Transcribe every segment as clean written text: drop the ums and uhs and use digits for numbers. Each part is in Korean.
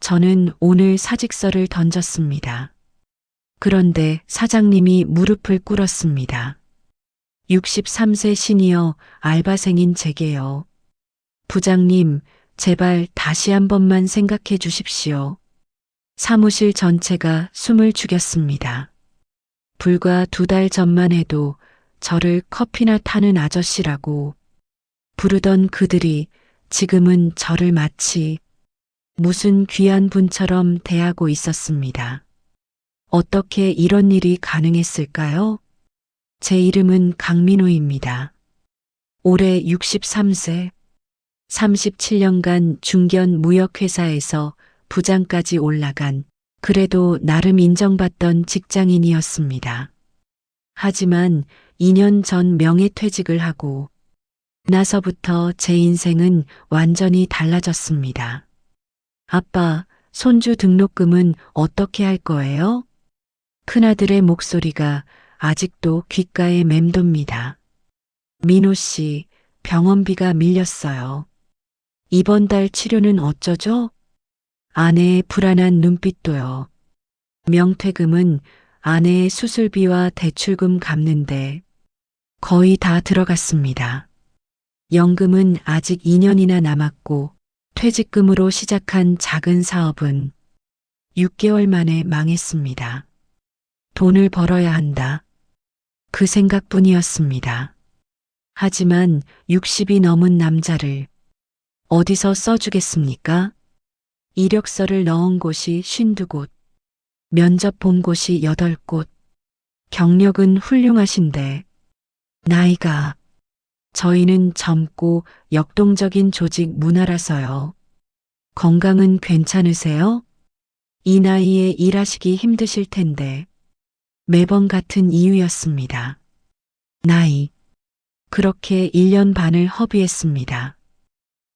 저는 오늘 사직서를 던졌습니다. 그런데 사장님이 무릎을 꿇었습니다. 63세 시니어 알바생인 제게요. 부장님, 제발 다시 한 번만 생각해 주십시오. 사무실 전체가 숨을 죽였습니다. 불과 2달 전만 해도 저를 커피나 타는 아저씨라고 부르던 그들이 지금은 저를 마치 무슨 귀한 분처럼 대하고 있었습니다. 어떻게 이런 일이 가능했을까요? 제 이름은 강민호입니다. 올해 63세, 37년간 중견 무역회사에서 부장까지 올라간 그래도 나름 인정받던 직장인이었습니다. 하지만 2년 전 명예퇴직을 하고 나서부터 제 인생은 완전히 달라졌습니다. 아빠, 손주 등록금은 어떻게 할 거예요? 큰아들의 목소리가 아직도 귓가에 맴돕니다. 민호 씨, 병원비가 밀렸어요. 이번 달 치료는 어쩌죠? 아내의 불안한 눈빛도요. 명퇴금은 아내의 수술비와 대출금 갚는데 거의 다 들어갔습니다. 연금은 아직 2년이나 남았고 퇴직금으로 시작한 작은 사업은 6개월 만에 망했습니다. 돈을 벌어야 한다. 그 생각뿐이었습니다. 하지만 60이 넘은 남자를 어디서 써주겠습니까? 이력서를 넣은 곳이 52곳, 면접 본 곳이 8곳, 경력은 훌륭하신데 나이가 저희는 젊고 역동적인 조직 문화라서요. 건강은 괜찮으세요? 이 나이에 일하시기 힘드실 텐데 매번 같은 이유였습니다. 나이. 그렇게 1년 반을 허비했습니다.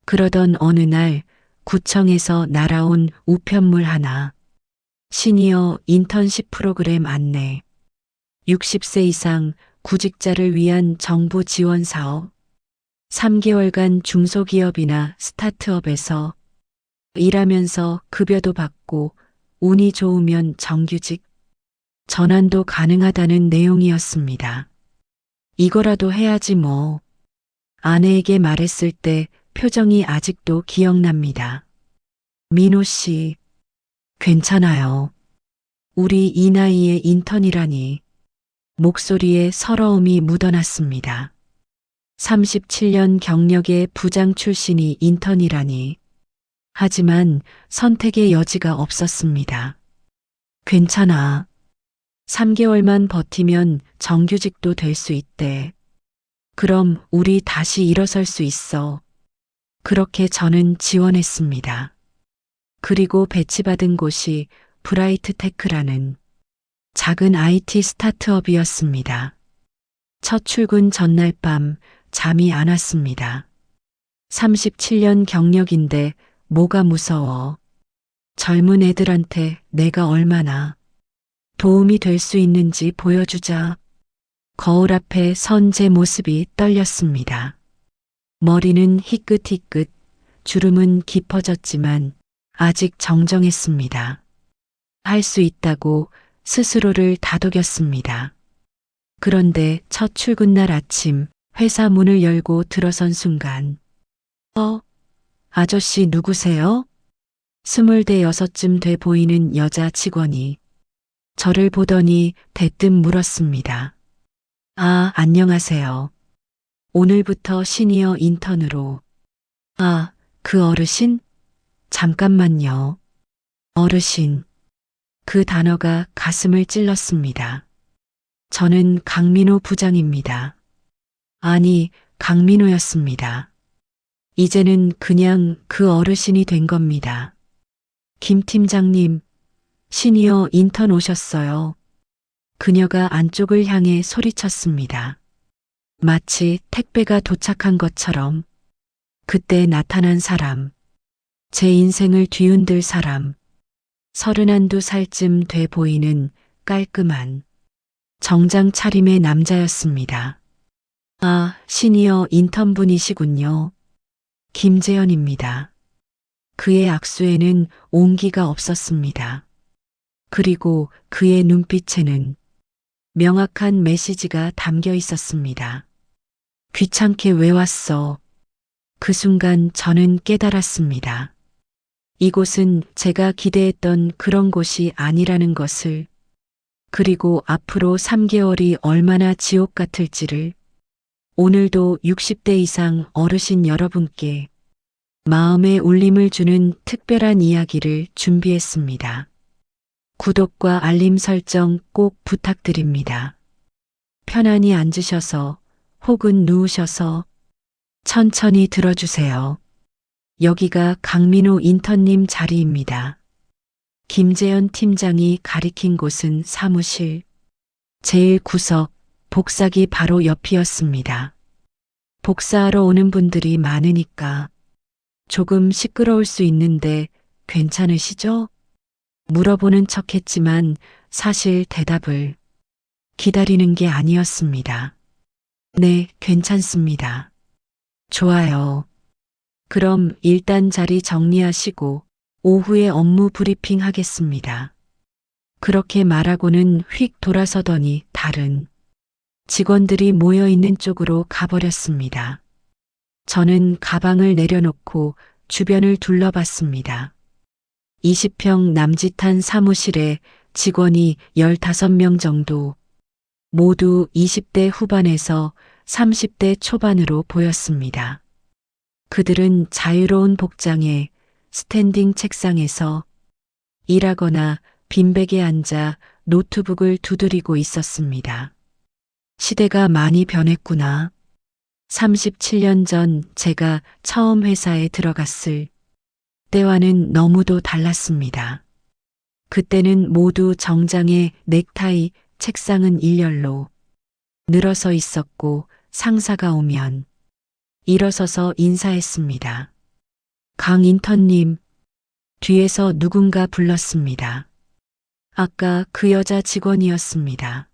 그러던 어느 날 구청에서 날아온 우편물 하나. 시니어 인턴십 프로그램 안내. 60세 이상 구직자를 위한 정부 지원 사업. 3개월간 중소기업이나 스타트업에서 일하면서 급여도 받고 운이 좋으면 정규직, 전환도 가능하다는 내용이었습니다. 이거라도 해야지 뭐. 아내에게 말했을 때 표정이 아직도 기억납니다. 민호 씨, 괜찮아요. 우리 이 나이에 인턴이라니. 목소리에 서러움이 묻어났습니다. 37년 경력의 부장 출신이 인턴이라니. 하지만 선택의 여지가 없었습니다. 괜찮아. 3개월만 버티면 정규직도 될 수 있대. 그럼 우리 다시 일어설 수 있어. 그렇게 저는 지원했습니다. 그리고 배치받은 곳이 브라이트테크라는 작은 IT 스타트업이었습니다. 첫 출근 전날 밤 잠이 안 왔습니다. 37년 경력인데 뭐가 무서워. 젊은 애들한테 내가 얼마나 도움이 될 수 있는지 보여주자. 거울 앞에 선 제 모습이 떨렸습니다. 머리는 희끗희끗, 주름은 깊어졌지만 아직 정정했습니다. 할 수 있다고 스스로를 다독였습니다. 그런데 첫 출근날 아침 회사 문을 열고 들어선 순간 아저씨 누구세요? 26쯤 돼 보이는 여자 직원이 저를 보더니 대뜸 물었습니다. 아, 안녕하세요. 오늘부터 시니어 인턴으로. 아, 그 어르신? 잠깐만요. 어르신. 그 단어가 가슴을 찔렀습니다. 저는 강민호 부장입니다. 아니, 강민호였습니다. 이제는 그냥 그 어르신이 된 겁니다. 김 팀장님, 시니어 인턴 오셨어요. 그녀가 안쪽을 향해 소리쳤습니다. 마치 택배가 도착한 것처럼. 그때 나타난 사람, 제 인생을 뒤흔들 사람, 32살쯤 돼 보이는 깔끔한 정장 차림의 남자였습니다. 아, 시니어 인턴분이시군요. 김재현입니다. 그의 악수에는 온기가 없었습니다. 그리고 그의 눈빛에는 명확한 메시지가 담겨 있었습니다. 귀찮게 왜 왔어? 그 순간 저는 깨달았습니다. 이곳은 제가 기대했던 그런 곳이 아니라는 것을, 그리고 앞으로 3개월이 얼마나 지옥 같을지를. 오늘도 60대 이상 어르신 여러분께 마음의 울림을 주는 특별한 이야기를 준비했습니다. 구독과 알림 설정 꼭 부탁드립니다. 편안히 앉으셔서 혹은 누우셔서 천천히 들어주세요. 여기가 강민호 인턴님 자리입니다. 김재현 팀장이 가리킨 곳은 사무실 제1구석 복사기 바로 옆이었습니다. 복사하러 오는 분들이 많으니까 조금 시끄러울 수 있는데 괜찮으시죠? 물어보는 척 했지만 사실 대답을 기다리는 게 아니었습니다. 네, 괜찮습니다. 좋아요. 그럼 일단 자리 정리하시고 오후에 업무 브리핑 하겠습니다. 그렇게 말하고는 휙 돌아서더니 다른 직원들이 모여 있는 쪽으로 가버렸습니다. 저는 가방을 내려놓고 주변을 둘러봤습니다. 20평 남짓한 사무실에 직원이 15명 정도, 모두 20대 후반에서 30대 초반으로 보였습니다. 그들은 자유로운 복장에 스탠딩 책상에서 일하거나 빈백에 앉아 노트북을 두드리고 있었습니다. 시대가 많이 변했구나. 37년 전 제가 처음 회사에 들어갔을 때와는 너무도 달랐습니다. 그때는 모두 정장에 넥타이, 책상은 일렬로 늘어서 있었고 상사가 오면 일어서서 인사했습니다. 강 인턴님, 뒤에서 누군가 불렀습니다. 아까 그 여자 직원이었습니다.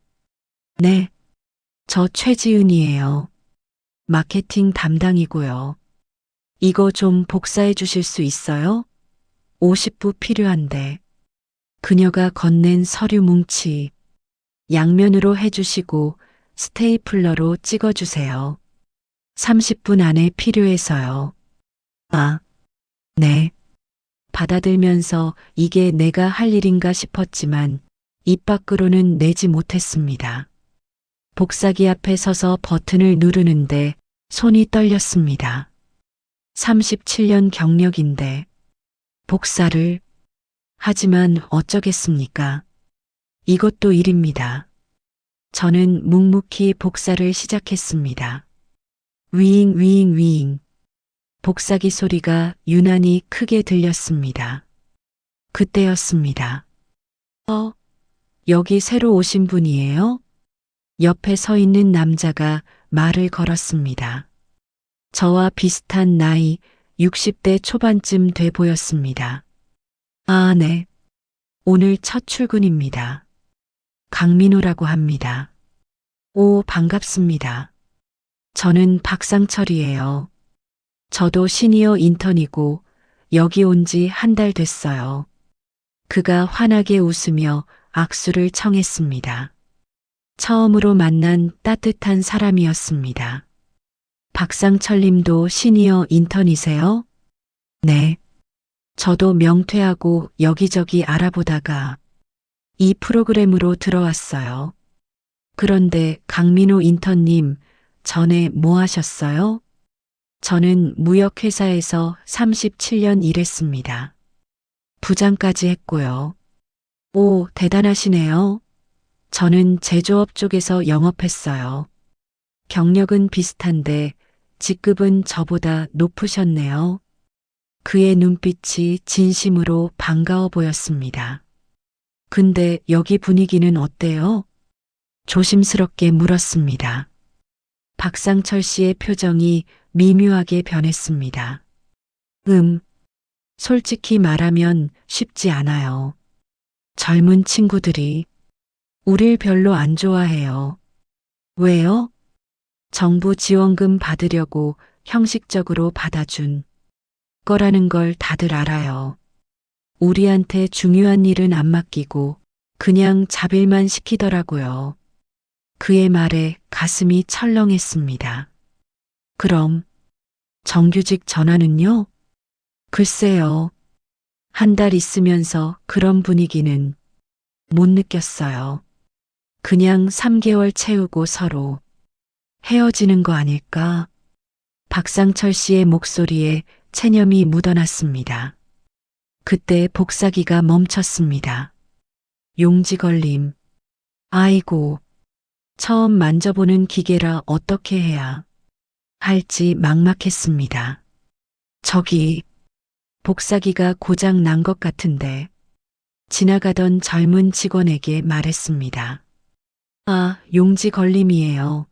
네, 저 최지은이에요. 마케팅 담당이고요. 이거 좀 복사해 주실 수 있어요? 50부 필요한데. 그녀가 건넨 서류 뭉치 양면으로 해주시고 스테이플러로 찍어주세요. 30분 안에 필요해서요. 아, 네. 받아들면서 이게 내가 할 일인가 싶었지만 입 밖으로는 내지 못했습니다. 복사기 앞에 서서 버튼을 누르는데 손이 떨렸습니다. 37년 경력인데 복사를 하지만 어쩌겠습니까? 이것도 일입니다. 저는 묵묵히 복사를 시작했습니다. 위잉 위잉 위잉. 복사기 소리가 유난히 크게 들렸습니다. 그때였습니다. 여기 새로 오신 분이에요? 옆에 서 있는 남자가 말을 걸었습니다. 저와 비슷한 나이 60대 초반쯤 돼 보였습니다. 아, 네. 오늘 첫 출근입니다. 강민호라고 합니다. 오, 반갑습니다. 저는 박상철이에요. 저도 시니어 인턴이고 여기 온 지 한 달 됐어요. 그가 환하게 웃으며 악수를 청했습니다. 처음으로 만난 따뜻한 사람이었습니다. 박상철 님도 시니어 인턴이세요? 네. 저도 명퇴하고 여기저기 알아보다가 이 프로그램으로 들어왔어요. 그런데 강민호 인턴님, 전에 뭐 하셨어요? 저는 무역회사에서 37년 일했습니다. 부장까지 했고요. 오, 대단하시네요. 저는 제조업 쪽에서 영업했어요. 경력은 비슷한데 직급은 저보다 높으셨네요. 그의 눈빛이 진심으로 반가워 보였습니다. 근데 여기 분위기는 어때요? 조심스럽게 물었습니다. 박상철 씨의 표정이 미묘하게 변했습니다. 솔직히 말하면 쉽지 않아요. 젊은 친구들이 우릴 별로 안 좋아해요. 왜요? 정부 지원금 받으려고 형식적으로 받아준 거라는 걸 다들 알아요. 우리한테 중요한 일은 안 맡기고 그냥 잡일만 시키더라고요. 그의 말에 가슴이 철렁했습니다. 그럼 정규직 전환은요? 글쎄요. 한 달 있으면서 그런 분위기는 못 느꼈어요. 그냥 3개월 채우고 서로 헤어지는 거 아닐까? 박상철 씨의 목소리에 체념이 묻어났습니다. 그때 복사기가 멈췄습니다. 용지 걸림. 아이고, 처음 만져보는 기계라 어떻게 해야 할지 막막했습니다. 저기, 복사기가 고장 난 것 같은데 지나가던 젊은 직원에게 말했습니다. 아, 용지 걸림이에요.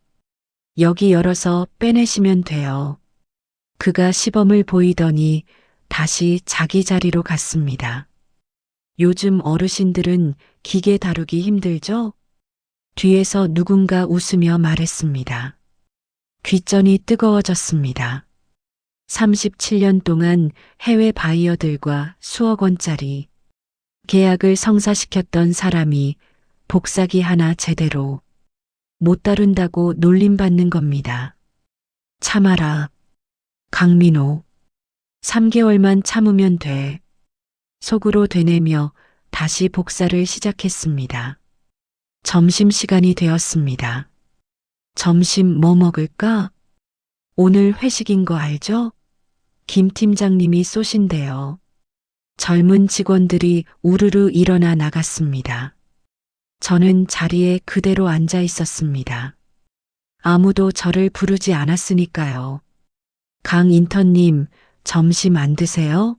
여기 열어서 빼내시면 돼요. 그가 시범을 보이더니 다시 자기 자리로 갔습니다. 요즘 어르신들은 기계 다루기 힘들죠? 뒤에서 누군가 웃으며 말했습니다. 귓전이 뜨거워졌습니다. 37년 동안 해외 바이어들과 수억 원짜리 계약을 성사시켰던 사람이 복사기 하나 제대로 못 다룬다고 놀림받는 겁니다. 참아라. 강민호. 3개월만 참으면 돼. 속으로 되뇌며 다시 복사를 시작했습니다. 점심시간이 되었습니다. 점심 뭐 먹을까? 오늘 회식인 거 알죠? 김 팀장님이 쏘신대요. 젊은 직원들이 우르르 일어나 나갔습니다. 저는 자리에 그대로 앉아 있었습니다. 아무도 저를 부르지 않았으니까요. 강 인턴님, 점심 안 드세요?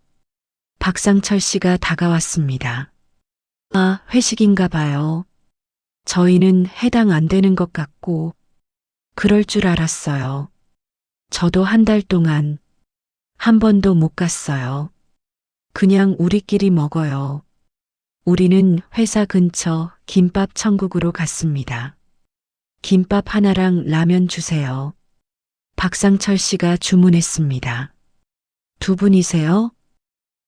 박상철 씨가 다가왔습니다. 아, 회식인가 봐요. 저희는 해당 안 되는 것 같고, 그럴 줄 알았어요. 저도 한 달 동안 한 번도 못 갔어요. 그냥 우리끼리 먹어요. 우리는 회사 근처 김밥 천국으로 갔습니다. 김밥 하나랑 라면 주세요. 박상철 씨가 주문했습니다. 두 분이세요?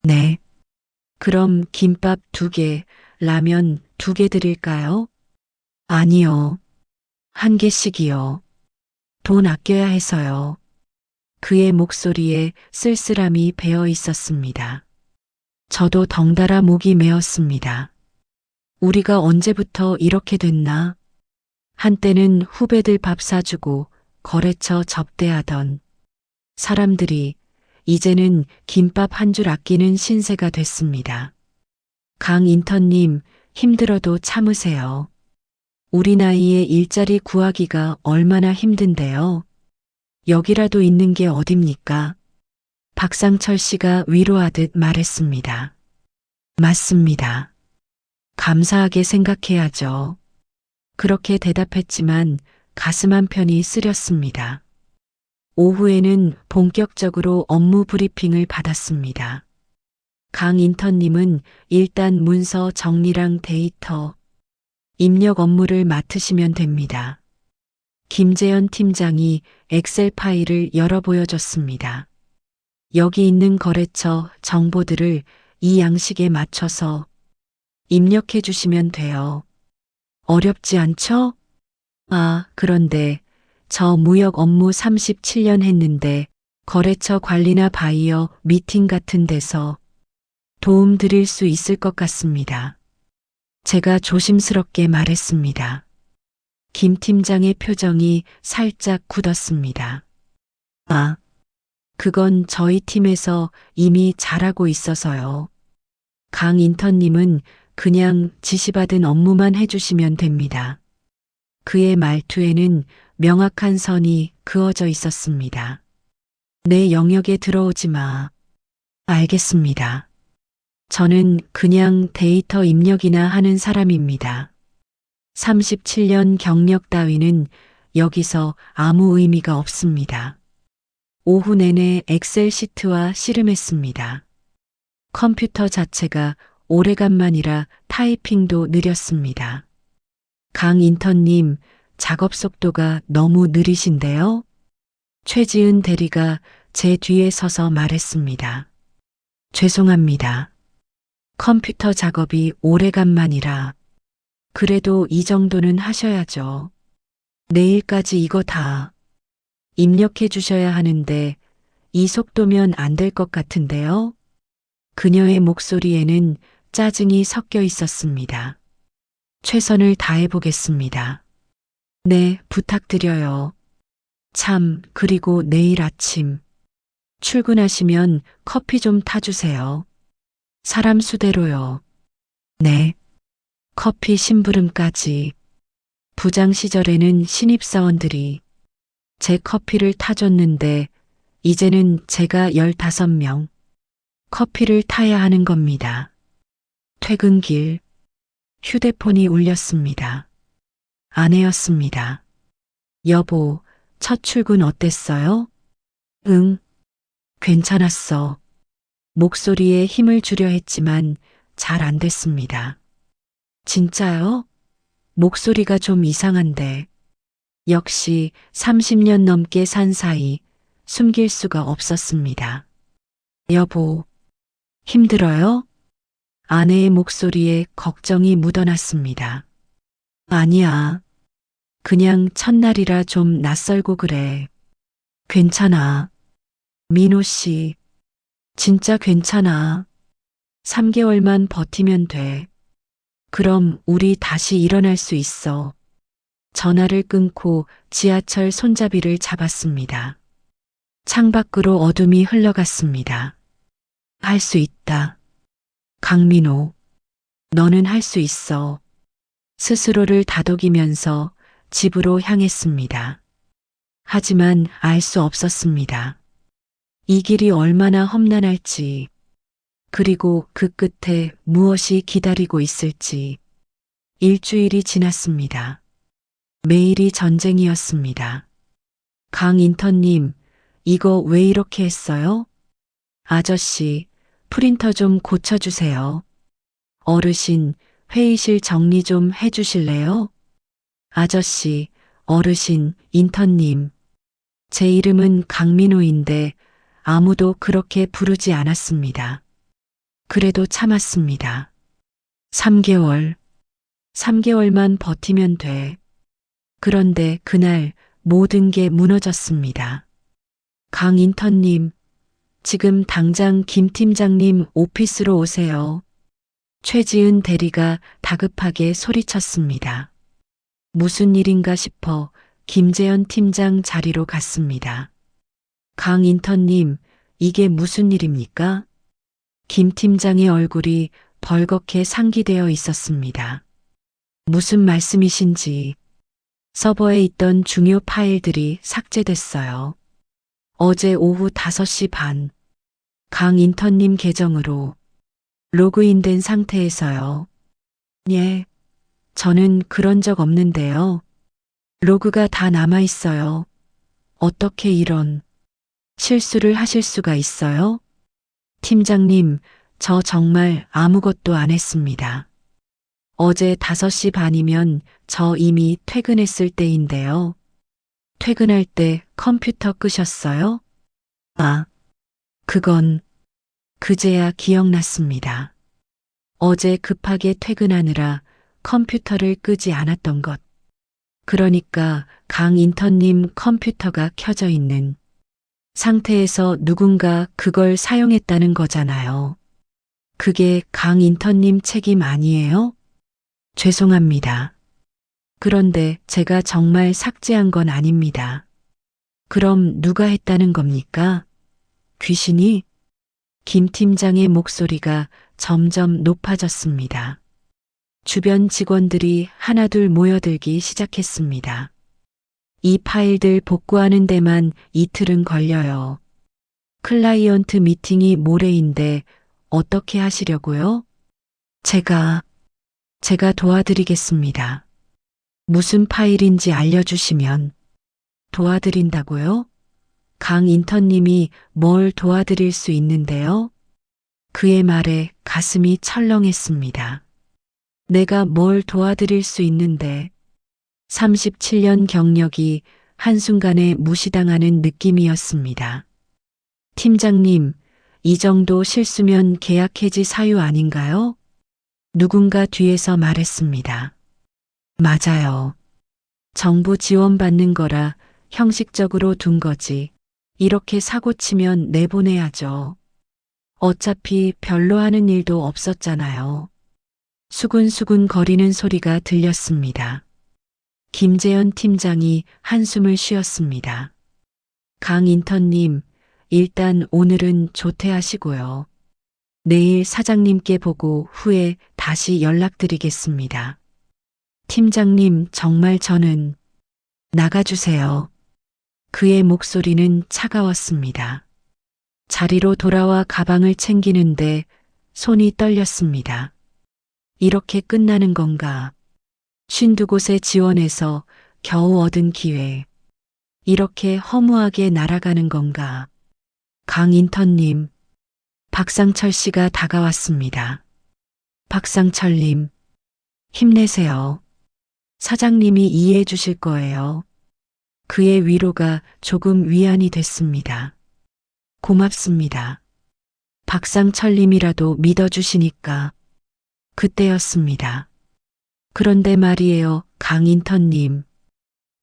네. 그럼 김밥 2개, 라면 2개 드릴까요? 아니요. 1개씩이요. 돈 아껴야 해서요. 그의 목소리에 쓸쓸함이 배어 있었습니다. 저도 덩달아 목이 메었습니다. 우리가 언제부터 이렇게 됐나? 한때는 후배들 밥 사주고 거래처 접대하던 사람들이 이제는 김밥 한 줄 아끼는 신세가 됐습니다. 강 인턴님, 힘들어도 참으세요. 우리 나이에 일자리 구하기가 얼마나 힘든데요. 여기라도 있는 게 어딥니까? 박상철 씨가 위로하듯 말했습니다. 맞습니다. 감사하게 생각해야죠. 그렇게 대답했지만 가슴 한편이 쓰렸습니다. 오후에는 본격적으로 업무 브리핑을 받았습니다. 강 인턴님은 일단 문서 정리랑 데이터, 입력 업무를 맡으시면 됩니다. 김재현 팀장이 엑셀 파일을 열어 보여줬습니다. 여기 있는 거래처 정보들을 이 양식에 맞춰서 입력해 주시면 돼요. 어렵지 않죠? 아, 그런데 저 무역 업무 37년 했는데 거래처 관리나 바이어 미팅 같은 데서 도움 드릴 수 있을 것 같습니다. 제가 조심스럽게 말했습니다. 김 팀장의 표정이 살짝 굳었습니다. 아, 그건 저희 팀에서 이미 잘하고 있어서요. 강 인턴님은 그냥 지시받은 업무만 해주시면 됩니다. 그의 말투에는 명확한 선이 그어져 있었습니다. 내 영역에 들어오지 마. 알겠습니다. 저는 그냥 데이터 입력이나 하는 사람입니다. 37년 경력 따위는 여기서 아무 의미가 없습니다. 오후 내내 엑셀 시트와 씨름했습니다. 컴퓨터 자체가 오래간만이라 타이핑도 느렸습니다. 강 인턴님, 작업 속도가 너무 느리신데요? 최지은 대리가 제 뒤에 서서 말했습니다. 죄송합니다. 컴퓨터 작업이 오래간만이라. 그래도 이 정도는 하셔야죠. 내일까지 이거 다 입력해 주셔야 하는데 이 속도면 안 될 것 같은데요? 그녀의 목소리에는 짜증이 섞여 있었습니다. 최선을 다해 보겠습니다. 네, 부탁드려요. 참, 그리고 내일 아침 출근하시면 커피 좀 타주세요. 사람 수대로요. 네. 커피 심부름까지. 부장 시절에는 신입사원들이 제 커피를 타줬는데 이제는 제가 15명 커피를 타야 하는 겁니다. 퇴근길 휴대폰이 울렸습니다. 아내였습니다. 여보, 첫 출근 어땠어요? 응, 괜찮았어. 목소리에 힘을 주려 했지만 잘 안 됐습니다. 진짜요? 목소리가 좀 이상한데. 역시 30년 넘게 산 사이 숨길 수가 없었습니다. 여보, 힘들어요? 아내의 목소리에 걱정이 묻어났습니다. 아니야. 그냥 첫날이라 좀 낯설고 그래. 괜찮아. 민호 씨, 진짜 괜찮아. 3개월만 버티면 돼. 그럼 우리 다시 일어날 수 있어. 전화를 끊고 지하철 손잡이를 잡았습니다. 창밖으로 어둠이 흘러갔습니다. 할 수 있다. 강민호, 너는 할 수 있어. 스스로를 다독이면서 집으로 향했습니다. 하지만 알 수 없었습니다. 이 길이 얼마나 험난할지, 그리고 그 끝에 무엇이 기다리고 있을지. 일주일이 지났습니다. 매일이 전쟁이었습니다. 강 인턴님, 이거 왜 이렇게 했어요? 아저씨, 프린터 좀 고쳐주세요. 어르신, 회의실 정리 좀 해주실래요? 아저씨, 어르신, 인턴님. 제 이름은 강민호인데 아무도 그렇게 부르지 않았습니다. 그래도 참았습니다. 3개월. 3개월만 버티면 돼. 그런데 그날 모든 게 무너졌습니다. 강 인턴님, 지금 당장 김 팀장님 오피스로 오세요. 최지은 대리가 다급하게 소리쳤습니다. 무슨 일인가 싶어 김재현 팀장 자리로 갔습니다. 강 인턴님, 이게 무슨 일입니까? 김 팀장의 얼굴이 벌겋게 상기되어 있었습니다. 무슨 말씀이신지. 서버에 있던 중요 파일들이 삭제됐어요. 어제 오후 5시 반, 강 인턴님 계정으로 로그인된 상태에서요. 예, 저는 그런 적 없는데요. 로그가 다 남아 있어요. 어떻게 이런 실수를 하실 수가 있어요? 팀장님, 저 정말 아무것도 안 했습니다. 어제 5시 반이면 저 이미 퇴근했을 때인데요. 퇴근할 때 컴퓨터 끄셨어요? 아, 그건 그제야 기억났습니다. 어제 급하게 퇴근하느라 컴퓨터를 끄지 않았던 것. 그러니까 강 인턴님 컴퓨터가 켜져 있는 상태에서 누군가 그걸 사용했다는 거잖아요. 그게 강 인턴님 책임 아니에요? 죄송합니다. 그런데 제가 정말 삭제한 건 아닙니다. 그럼 누가 했다는 겁니까? 귀신이? 김 팀장의 목소리가 점점 높아졌습니다. 주변 직원들이 하나둘 모여들기 시작했습니다. 이 파일들 복구하는 데만 이틀은 걸려요. 클라이언트 미팅이 모레인데 어떻게 하시려고요? 제가 도와드리겠습니다. 무슨 파일인지 알려주시면 도와드린다고요? 강 인턴님이 뭘 도와드릴 수 있는데요? 그의 말에 가슴이 철렁했습니다. 내가 뭘 도와드릴 수 있는데 37년 경력이 한순간에 무시당하는 느낌이었습니다. 팀장님, 이 정도 실수면 계약 해지 사유 아닌가요? 누군가 뒤에서 말했습니다. 맞아요. 정부 지원받는 거라 형식적으로 둔 거지. 이렇게 사고 치면 내보내야죠. 어차피 별로 하는 일도 없었잖아요. 수근수근 거리는 소리가 들렸습니다. 김재현 팀장이 한숨을 쉬었습니다. 강 인턴님, 일단 오늘은 조퇴하시고요. 내일 사장님께 보고 후에 다시 연락드리겠습니다. 팀장님, 정말 저는 나가주세요. 그의 목소리는 차가웠습니다. 자리로 돌아와 가방을 챙기는데 손이 떨렸습니다. 이렇게 끝나는 건가? 52곳에 지원해서 겨우 얻은 기회. 이렇게 허무하게 날아가는 건가? 강 인턴님, 박상철 씨가 다가왔습니다. 박상철님, 힘내세요. 사장님이 이해해 주실 거예요. 그의 위로가 조금 위안이 됐습니다. 고맙습니다. 박상철님이라도 믿어주시니까. 그때였습니다. 그런데 말이에요, 강 인턴님.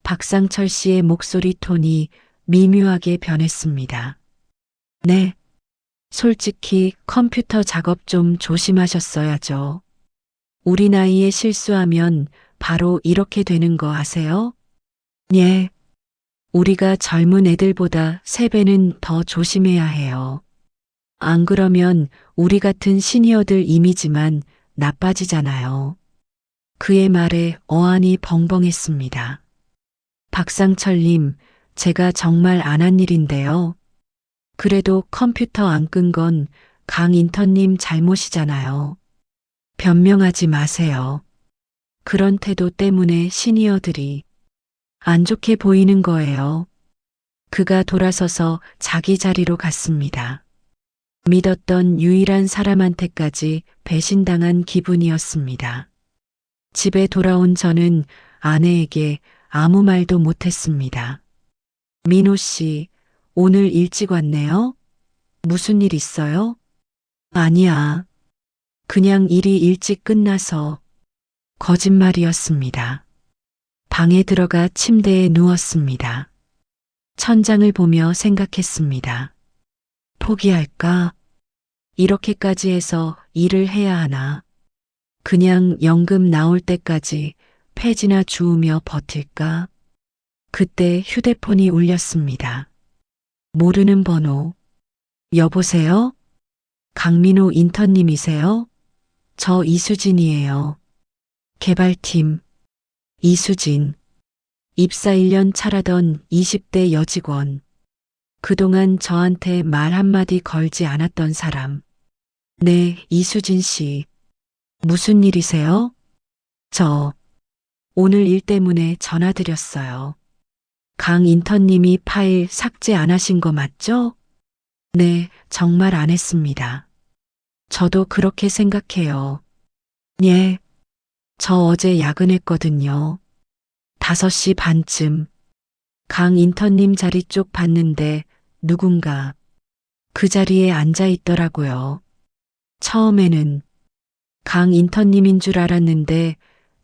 박상철 씨의 목소리 톤이 미묘하게 변했습니다. 네. 솔직히 컴퓨터 작업 좀 조심하셨어야죠. 우리 나이에 실수하면 바로 이렇게 되는 거 아세요? 예. 우리가 젊은 애들보다 3배는 더 조심해야 해요. 안 그러면 우리 같은 시니어들 이미지만 나빠지잖아요. 그의 말에 어안이 벙벙했습니다. 박상철님, 제가 정말 안 한 일인데요. 그래도 컴퓨터 안 끈 건 강 인턴님 잘못이잖아요. 변명하지 마세요. 그런 태도 때문에 시니어들이 안 좋게 보이는 거예요. 그가 돌아서서 자기 자리로 갔습니다. 믿었던 유일한 사람한테까지 배신당한 기분이었습니다. 집에 돌아온 저는 아내에게 아무 말도 못했습니다. 민호 씨, 오늘 일찍 왔네요? 무슨 일 있어요? 아니야. 그냥 일이 일찍 끝나서. 거짓말이었습니다. 방에 들어가 침대에 누웠습니다. 천장을 보며 생각했습니다. 포기할까? 이렇게까지 해서 일을 해야 하나? 그냥 연금 나올 때까지 폐지나 주우며 버틸까? 그때 휴대폰이 울렸습니다. 모르는 번호. 여보세요? 강민호 인턴님이세요? 저 이수진이에요. 개발팀. 이수진. 입사 1년 차라던 20대 여직원. 그동안 저한테 말 한마디 걸지 않았던 사람. 네, 이수진 씨. 무슨 일이세요? 저 오늘 일 때문에 전화드렸어요. 강 인턴님이 파일 삭제 안 하신 거 맞죠? 네, 정말 안 했습니다. 저도 그렇게 생각해요. 예, 저 어제 야근했거든요. 5시 반쯤. 강 인턴님 자리 쪽 봤는데 누군가 그 자리에 앉아 있더라고요. 처음에는 강 인턴님인 줄 알았는데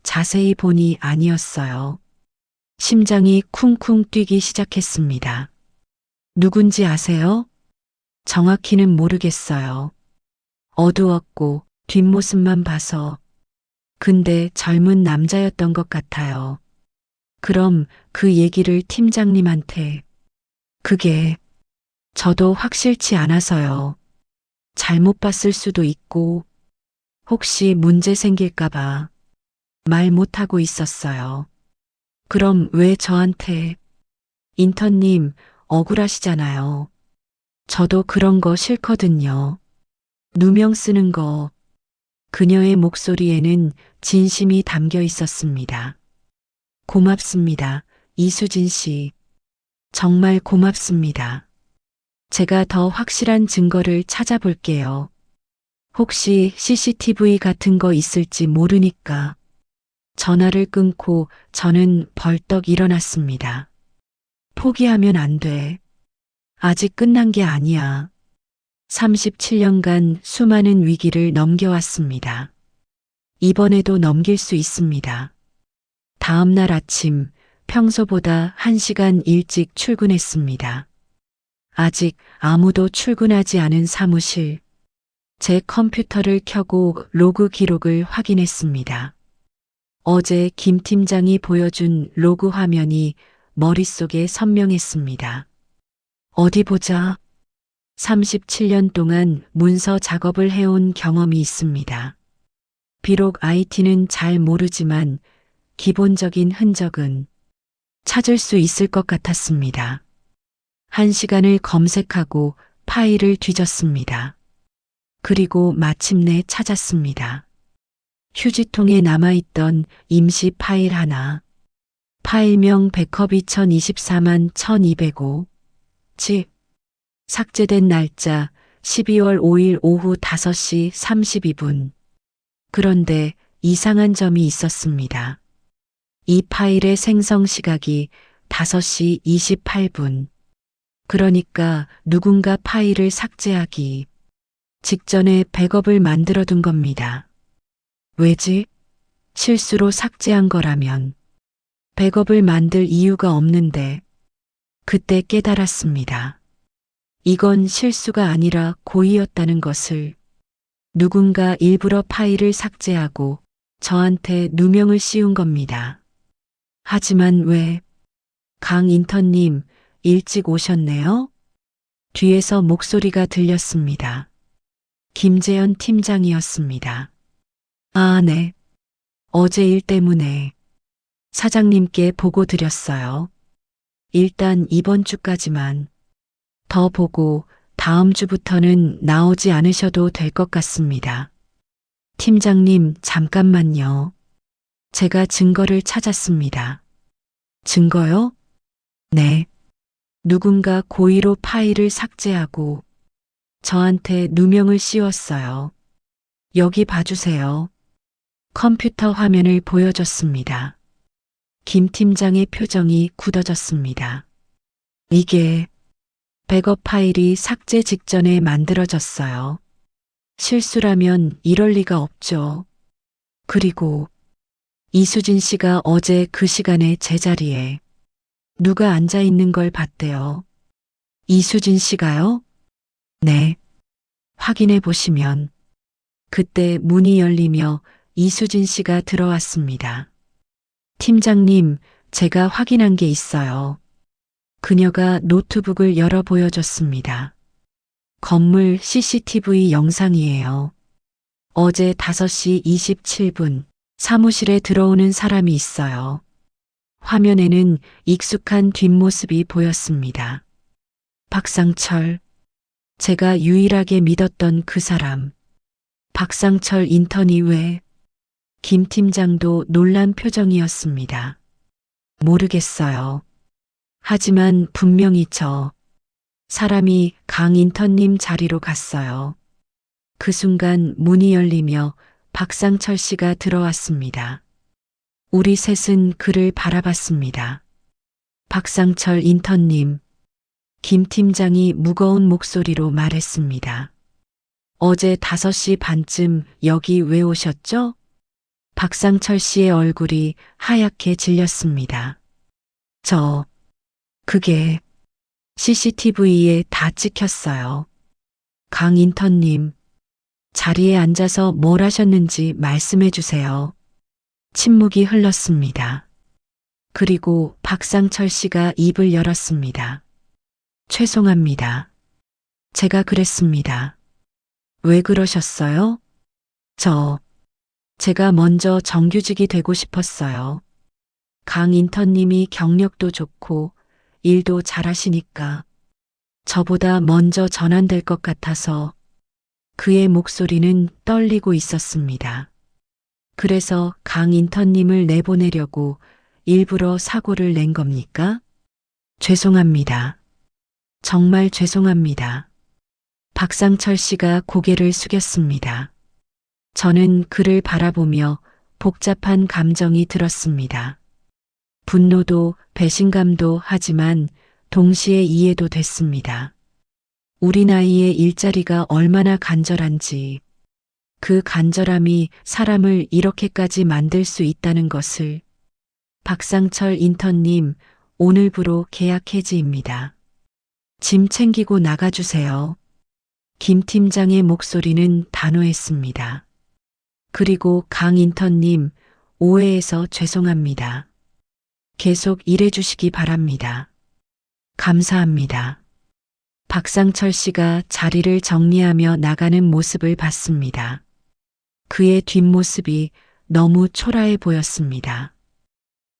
자세히 보니 아니었어요. 심장이 쿵쿵 뛰기 시작했습니다. 누군지 아세요? 정확히는 모르겠어요. 어두웠고 뒷모습만 봐서. 근데 젊은 남자였던 것 같아요. 그럼 그 얘기를 팀장님한테. 그게 저도 확실치 않아서요. 잘못 봤을 수도 있고 혹시 문제 생길까봐 말 못하고 있었어요. 그럼 왜 저한테? 인턴님 억울하시잖아요. 저도 그런 거 싫거든요. 누명 쓰는 거. 그녀의 목소리에는 진심이 담겨 있었습니다. 고맙습니다. 이수진 씨. 정말 고맙습니다. 제가 더 확실한 증거를 찾아볼게요. 혹시 CCTV 같은 거 있을지 모르니까. 전화를 끊고 저는 벌떡 일어났습니다. 포기하면 안 돼. 아직 끝난 게 아니야. 37년간 수많은 위기를 넘겨왔습니다. 이번에도 넘길 수 있습니다. 다음 날 아침 평소보다 1시간 일찍 출근했습니다. 아직 아무도 출근하지 않은 사무실. 제 컴퓨터를 켜고 로그 기록을 확인했습니다. 어제 김 팀장이 보여준 로그 화면이 머릿속에 선명했습니다. 어디 보자. 37년 동안 문서 작업을 해온 경험이 있습니다. 비록 IT는 잘 모르지만 기본적인 흔적은 찾을 수 있을 것 같았습니다. 1시간을 검색하고 파일을 뒤졌습니다. 그리고 마침내 찾았습니다. 휴지통에 남아있던 임시 파일 하나. 파일명 백업 2024만 1205. 즉, 삭제된 날짜 12월 5일 오후 5시 32분. 그런데 이상한 점이 있었습니다. 이 파일의 생성 시각이 5시 28분. 그러니까 누군가 파일을 삭제하기 직전에 백업을 만들어 둔 겁니다. 왜지? 실수로 삭제한 거라면 백업을 만들 이유가 없는데 그때 깨달았습니다. 이건 실수가 아니라 고의였다는 것을. 누군가 일부러 파일을 삭제하고 저한테 누명을 씌운 겁니다. 하지만 왜? 강 인턴님, 일찍 오셨네요? 뒤에서 목소리가 들렸습니다. 김재현 팀장이었습니다. 아, 네. 어제 일 때문에 사장님께 보고 드렸어요. 일단 이번 주까지만. 더 보고 다음 주부터는 나오지 않으셔도 될 것 같습니다. 팀장님, 잠깐만요. 제가 증거를 찾았습니다. 증거요? 네. 누군가 고의로 파일을 삭제하고 저한테 누명을 씌웠어요. 여기 봐주세요. 컴퓨터 화면을 보여줬습니다. 김 팀장의 표정이 굳어졌습니다. 이게 백업 파일이 삭제 직전에 만들어졌어요. 실수라면 이럴 리가 없죠. 그리고 이수진 씨가 어제 그 시간에 제자리에 누가 앉아 있는 걸 봤대요. 이수진 씨가요? 네. 확인해 보시면 그때 문이 열리며 이수진 씨가 들어왔습니다. 팀장님, 제가 확인한 게 있어요. 그녀가 노트북을 열어 보여줬습니다. 건물 CCTV 영상이에요. 어제 5시 27분 사무실에 들어오는 사람이 있어요. 화면에는 익숙한 뒷모습이 보였습니다. 박상철. 제가 유일하게 믿었던 그 사람. 박상철 인턴이 왜? 김 팀장도 놀란 표정이었습니다. 모르겠어요. 하지만 분명히 저 사람이 강 인턴님 자리로 갔어요. 그 순간 문이 열리며 박상철 씨가 들어왔습니다. 우리 셋은 그를 바라봤습니다. 박상철 인턴님, 김 팀장이 무거운 목소리로 말했습니다. 어제 5시 반쯤 여기 왜 오셨죠? 박상철 씨의 얼굴이 하얗게 질렸습니다. 그게 CCTV에 다 찍혔어요. 강 인턴님, 자리에 앉아서 뭘 하셨는지 말씀해 주세요. 침묵이 흘렀습니다. 그리고 박상철 씨가 입을 열었습니다. 죄송합니다. 제가 그랬습니다. 왜 그러셨어요? 제가 먼저 정규직이 되고 싶었어요. 강 인턴님이 경력도 좋고 일도 잘하시니까 저보다 먼저 전환될 것 같아서. 그의 목소리는 떨리고 있었습니다. 그래서 강 인턴님을 내보내려고 일부러 사고를 낸 겁니까? 죄송합니다. 정말 죄송합니다. 박상철 씨가 고개를 숙였습니다. 저는 그를 바라보며 복잡한 감정이 들었습니다. 분노도 배신감도 하지만 동시에 이해도 됐습니다. 우리 나이에 일자리가 얼마나 간절한지, 그 간절함이 사람을 이렇게까지 만들 수 있다는 것을. 박상철 인턴님, 오늘부로 계약 해지입니다. 짐 챙기고 나가주세요. 김 팀장의 목소리는 단호했습니다. 그리고 강 인턴님, 오해해서 죄송합니다. 계속 일해주시기 바랍니다. 감사합니다. 박상철 씨가 자리를 정리하며 나가는 모습을 봤습니다. 그의 뒷모습이 너무 초라해 보였습니다.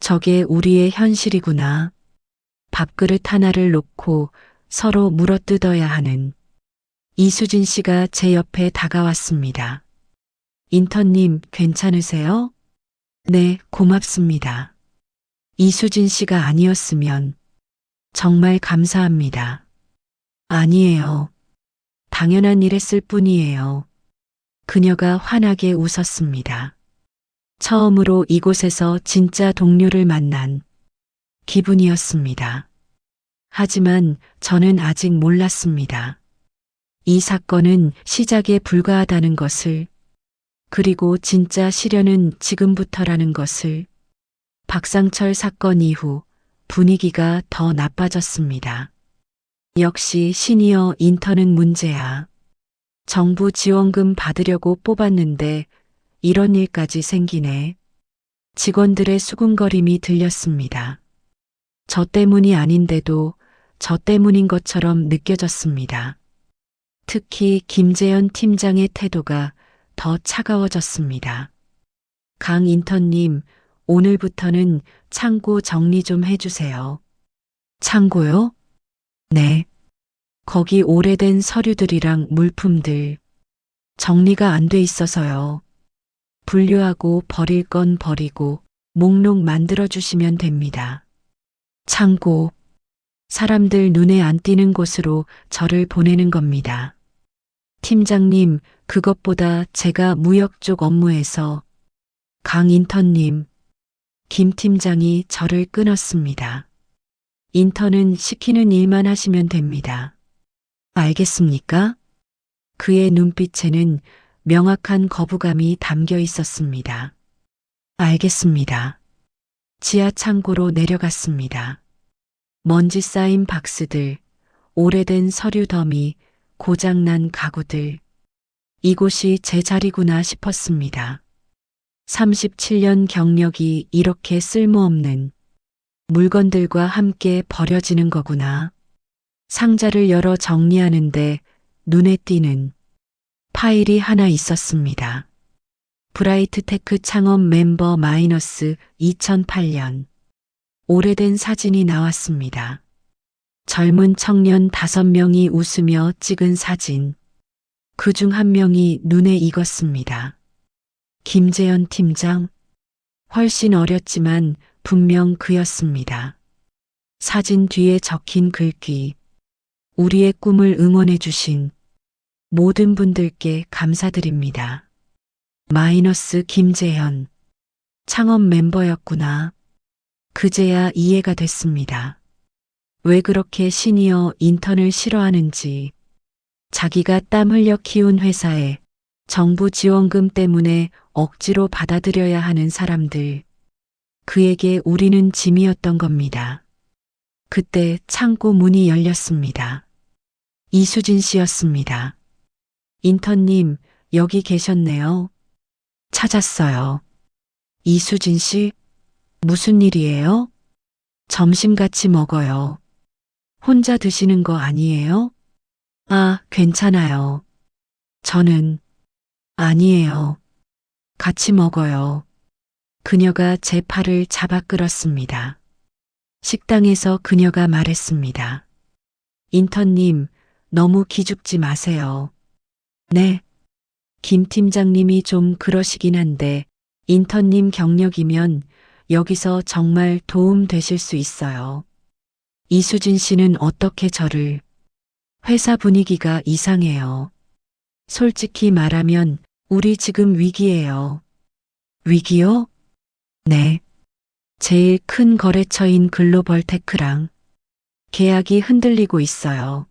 저게 우리의 현실이구나. 밥그릇 하나를 놓고 서로 물어뜯어야 하는. 이수진 씨가 제 옆에 다가왔습니다. 인턴님, 괜찮으세요? 네, 고맙습니다. 이수진 씨가 아니었으면 정말 감사합니다. 아니에요. 당연한 일했을 뿐이에요. 그녀가 환하게 웃었습니다. 처음으로 이곳에서 진짜 동료를 만난 기분이었습니다. 하지만 저는 아직 몰랐습니다. 이 사건은 시작에 불과하다는 것을, 그리고 진짜 시련은 지금부터라는 것을. 박상철 사건 이후 분위기가 더 나빠졌습니다. 역시 시니어 인턴은 문제야. 정부 지원금 받으려고 뽑았는데 이런 일까지 생기네. 직원들의 수군거림이 들렸습니다. 저 때문이 아닌데도 저 때문인 것처럼 느껴졌습니다. 특히 김재현 팀장의 태도가 더 차가워졌습니다. 강 인턴님, 오늘부터는 창고 정리 좀 해주세요. 창고요? 네. 거기 오래된 서류들이랑 물품들 정리가 안 돼 있어서요. 분류하고 버릴 건 버리고 목록 만들어 주시면 됩니다. 창고. 사람들 눈에 안 띄는 곳으로 저를 보내는 겁니다. 팀장님, 그것보다 제가 무역 쪽 업무에서. 강 인턴님, 김 팀장이 저를 끊었습니다. 인턴은 시키는 일만 하시면 됩니다. 알겠습니까? 그의 눈빛에는 명확한 거부감이 담겨 있었습니다. 알겠습니다. 지하 창고로 내려갔습니다. 먼지 쌓인 박스들, 오래된 서류 더미, 고장난 가구들. 이곳이 제 자리구나 싶었습니다. 37년 경력이 이렇게 쓸모없는 물건들과 함께 버려지는 거구나. 상자를 열어 정리하는데 눈에 띄는 파일이 하나 있었습니다. 브라이트테크 창업 멤버 마이너스 2008년. 오래된 사진이 나왔습니다. 젊은 청년 5명이 웃으며 찍은 사진. 그중 한 명이 눈에 익었습니다. 김재현 팀장. 훨씬 어렸지만 분명 그였습니다. 사진 뒤에 적힌 글귀. 우리의 꿈을 응원해 주신 모든 분들께 감사드립니다. 마이너스 김재현. 창업 멤버였구나. 그제야 이해가 됐습니다. 왜 그렇게 시니어 인턴을 싫어하는지. 자기가 땀 흘려 키운 회사에 정부 지원금 때문에 억지로 받아들여야 하는 사람들. 그에게 우리는 짐이었던 겁니다. 그때 창고 문이 열렸습니다. 이수진 씨였습니다. 인턴님, 여기 계셨네요. 찾았어요. 이수진 씨? 무슨 일이에요? 점심 같이 먹어요. 혼자 드시는 거 아니에요? 아, 괜찮아요. 저는 아니에요. 같이 먹어요. 그녀가 제 팔을 잡아 끌었습니다. 식당에서 그녀가 말했습니다. 인턴님, 너무 기죽지 마세요. 네. 김 팀장님이 좀 그러시긴 한데 인턴님 경력이면 여기서 정말 도움 되실 수 있어요. 이수진 씨는 어떻게 저를. 회사 분위기가 이상해요. 솔직히 말하면 우리 지금 위기예요. 위기요? 네. 제일 큰 거래처인 글로벌 테크랑 계약이 흔들리고 있어요.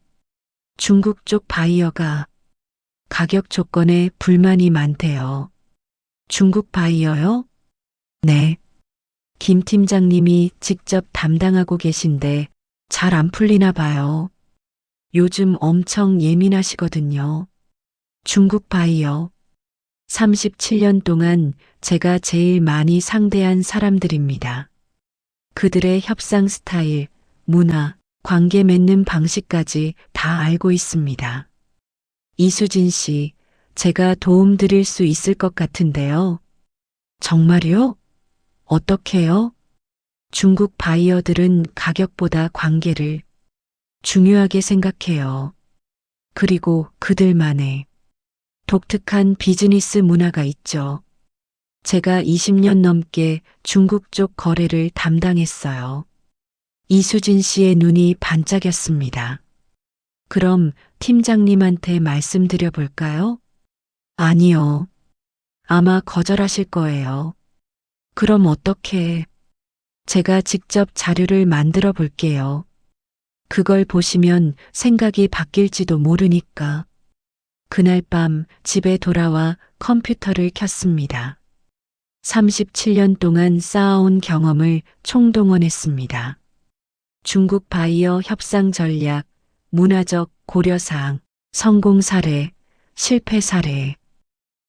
중국 쪽 바이어가 가격 조건에 불만이 많대요. 중국 바이어요? 네. 김 팀장님이 직접 담당하고 계신데 잘 안 풀리나 봐요. 요즘 엄청 예민하시거든요. 중국 바이어. 37년 동안 제가 제일 많이 상대한 사람들입니다. 그들의 협상 스타일, 문화, 관계 맺는 방식까지 다 알고 있습니다. 이수진 씨, 제가 도움 드릴 수 있을 것 같은데요. 정말요? 어떻게요? 중국 바이어들은 가격보다 관계를 중요하게 생각해요. 그리고 그들만의 독특한 비즈니스 문화가 있죠. 제가 20년 넘게 중국 쪽 거래를 담당했어요. 이수진 씨의 눈이 반짝였습니다. 그럼 팀장님한테 말씀드려 볼까요? 아니요. 아마 거절하실 거예요. 그럼 어떻게? 제가 직접 자료를 만들어 볼게요. 그걸 보시면 생각이 바뀔지도 모르니까. 그날 밤 집에 돌아와 컴퓨터를 켰습니다. 37년 동안 쌓아온 경험을 총동원했습니다. 중국 바이어 협상 전략, 문화적 고려사항, 성공 사례, 실패 사례,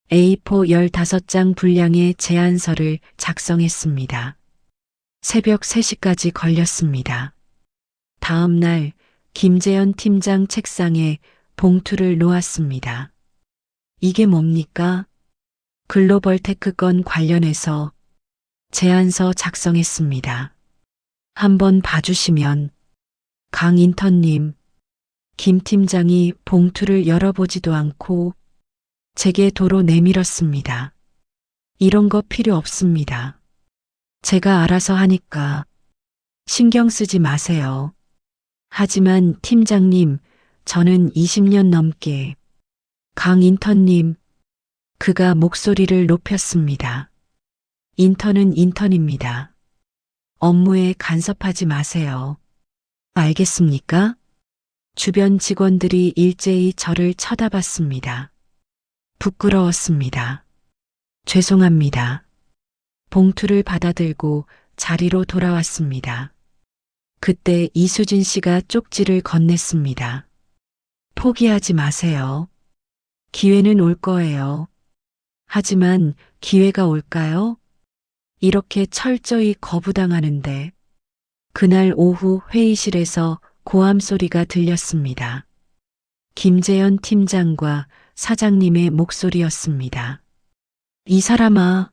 A4 15장 분량의 제안서를 작성했습니다. 새벽 3시까지 걸렸습니다. 다음 날 김재현 팀장 책상에 봉투를 놓았습니다. 이게 뭡니까? 글로벌 테크 건 관련해서 제안서 작성했습니다. 한번 봐주시면. 강 인턴님, 김 팀장이 봉투를 열어보지도 않고 제게 도로 내밀었습니다. 이런 거 필요 없습니다. 제가 알아서 하니까 신경 쓰지 마세요. 하지만 팀장님, 저는 20년 넘게 강 인턴님, 그가 목소리를 높였습니다. 인턴은 인턴입니다. 업무에 간섭하지 마세요. 알겠습니까? 주변 직원들이 일제히 저를 쳐다봤습니다. 부끄러웠습니다. 죄송합니다. 봉투를 받아들고 자리로 돌아왔습니다. 그때 이수진 씨가 쪽지를 건넸습니다. 포기하지 마세요. 기회는 올 거예요. 하지만 기회가 올까요? 이렇게 철저히 거부당하는데 그날 오후 회의실에서 고함 소리가 들렸습니다. 김재현 팀장과 사장님의 목소리였습니다. 이 사람아,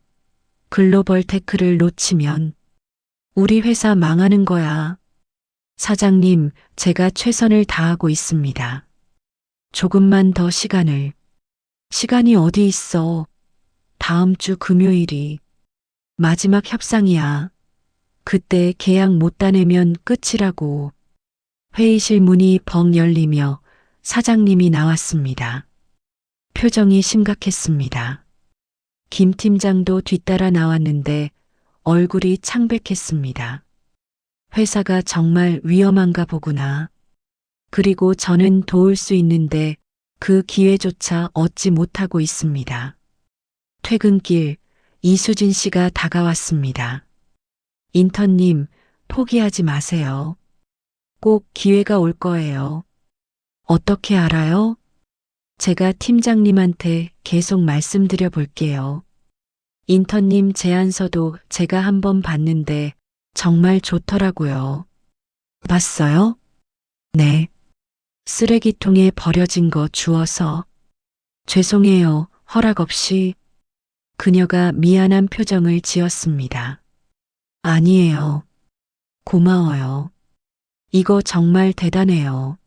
글로벌 테크를 놓치면 우리 회사 망하는 거야. 사장님, 제가 최선을 다하고 있습니다. 조금만 더 시간을. 시간이 어디 있어? 다음 주 금요일이 마지막 협상이야. 그때 계약 못 따내면 끝이라고. 회의실 문이 벙 열리며 사장님이 나왔습니다. 표정이 심각했습니다. 김 팀장도 뒤따라 나왔는데 얼굴이 창백했습니다. 회사가 정말 위험한가 보구나. 그리고 저는 도울 수 있는데 그 기회조차 얻지 못하고 있습니다. 퇴근길 이수진 씨가 다가왔습니다. 인턴님, 포기하지 마세요. 꼭 기회가 올 거예요. 어떻게 알아요? 제가 팀장님한테 계속 말씀드려 볼게요. 인턴님 제안서도 제가 한번 봤는데 정말 좋더라고요. 봤어요? 네. 쓰레기통에 버려진 거 주워서. 죄송해요. 허락 없이. 그녀가 미안한 표정을 지었습니다. 아니에요. 고마워요. 이거 정말 대단해요.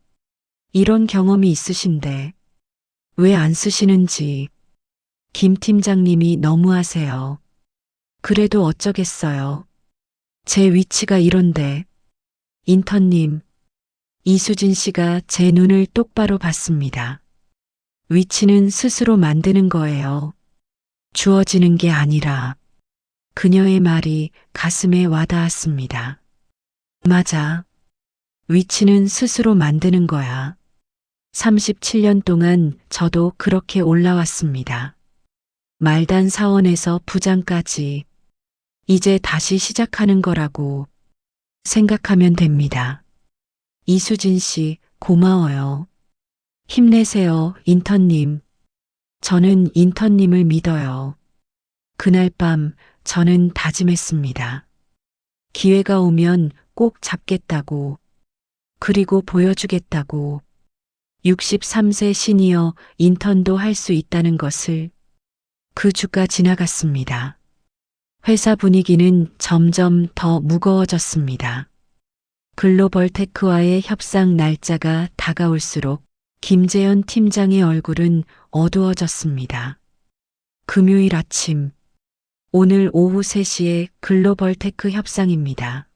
이런 경험이 있으신데 왜 안 쓰시는지. 김 팀장님이 너무하세요. 그래도 어쩌겠어요. 제 위치가 이런데. 인턴님, 이수진 씨가 제 눈을 똑바로 봤습니다. 위치는 스스로 만드는 거예요. 주어지는 게 아니라. 그녀의 말이 가슴에 와닿았습니다. 맞아. 위치는 스스로 만드는 거야. 37년 동안 저도 그렇게 올라왔습니다. 말단 사원에서 부장까지 이제 다시 시작하는 거라고 생각하면 됩니다. 이수진 씨, 고마워요. 힘내세요, 인턴님. 저는 인턴님을 믿어요. 그날 밤 저는 다짐했습니다. 기회가 오면 꼭 잡겠다고, 그리고 보여주겠다고. 63세 시니어 인턴도 할 수 있다는 것을. 그 주가 지나갔습니다. 회사 분위기는 점점 더 무거워졌습니다. 글로벌 테크와의 협상 날짜가 다가올수록 김재현 팀장의 얼굴은 어두워졌습니다. 금요일 아침, 오늘 오후 3시에 글로벌 테크 협상입니다.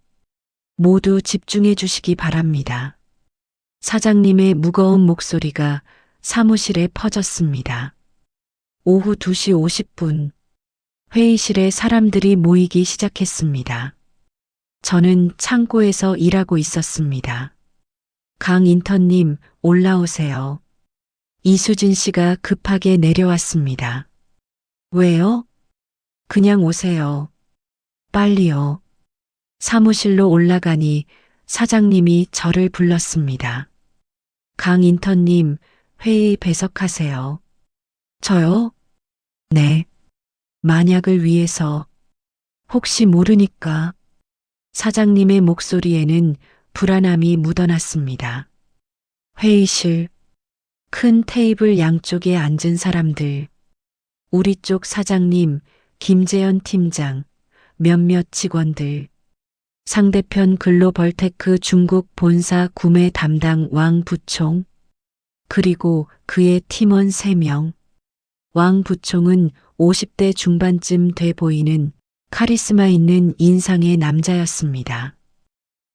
모두 집중해 주시기 바랍니다. 사장님의 무거운 목소리가 사무실에 퍼졌습니다. 오후 2시 50분, 회의실에 사람들이 모이기 시작했습니다. 저는 창고에서 일하고 있었습니다. 강 인턴님, 올라오세요. 이수진 씨가 급하게 내려왔습니다. 왜요? 그냥 오세요. 빨리요. 사무실로 올라가니 사장님이 저를 불렀습니다. 강 인턴님, 회의 배석하세요. 저요? 네. 만약을 위해서. 혹시 모르니까. 사장님의 목소리에는 불안함이 묻어났습니다. 회의실. 큰 테이블 양쪽에 앉은 사람들. 우리 쪽 사장님, 김재현 팀장, 몇몇 직원들. 상대편 글로벌테크 중국 본사 구매 담당 왕 부총. 그리고 그의 팀원 3명. 왕 부총은 50대 중반쯤 돼 보이는 카리스마 있는 인상의 남자였습니다.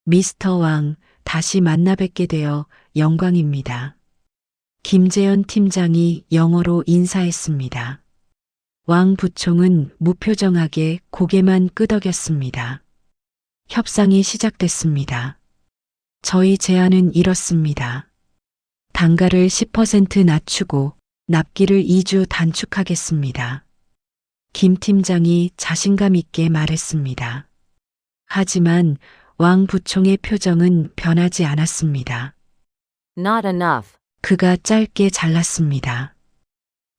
미스터 왕, 다시 만나 뵙게 되어 영광입니다. 김재현 팀장이 영어로 인사했습니다. 왕 부총은 무표정하게 고개만 끄덕였습니다. 협상이 시작됐습니다. 저희 제안은 이렇습니다. 단가를 10% 낮추고 납기를 2주 단축하겠습니다. 김 팀장이 자신감 있게 말했습니다. 하지만 왕 부총의 표정은 변하지 않았습니다. Not enough. 그가 짧게 잘랐습니다.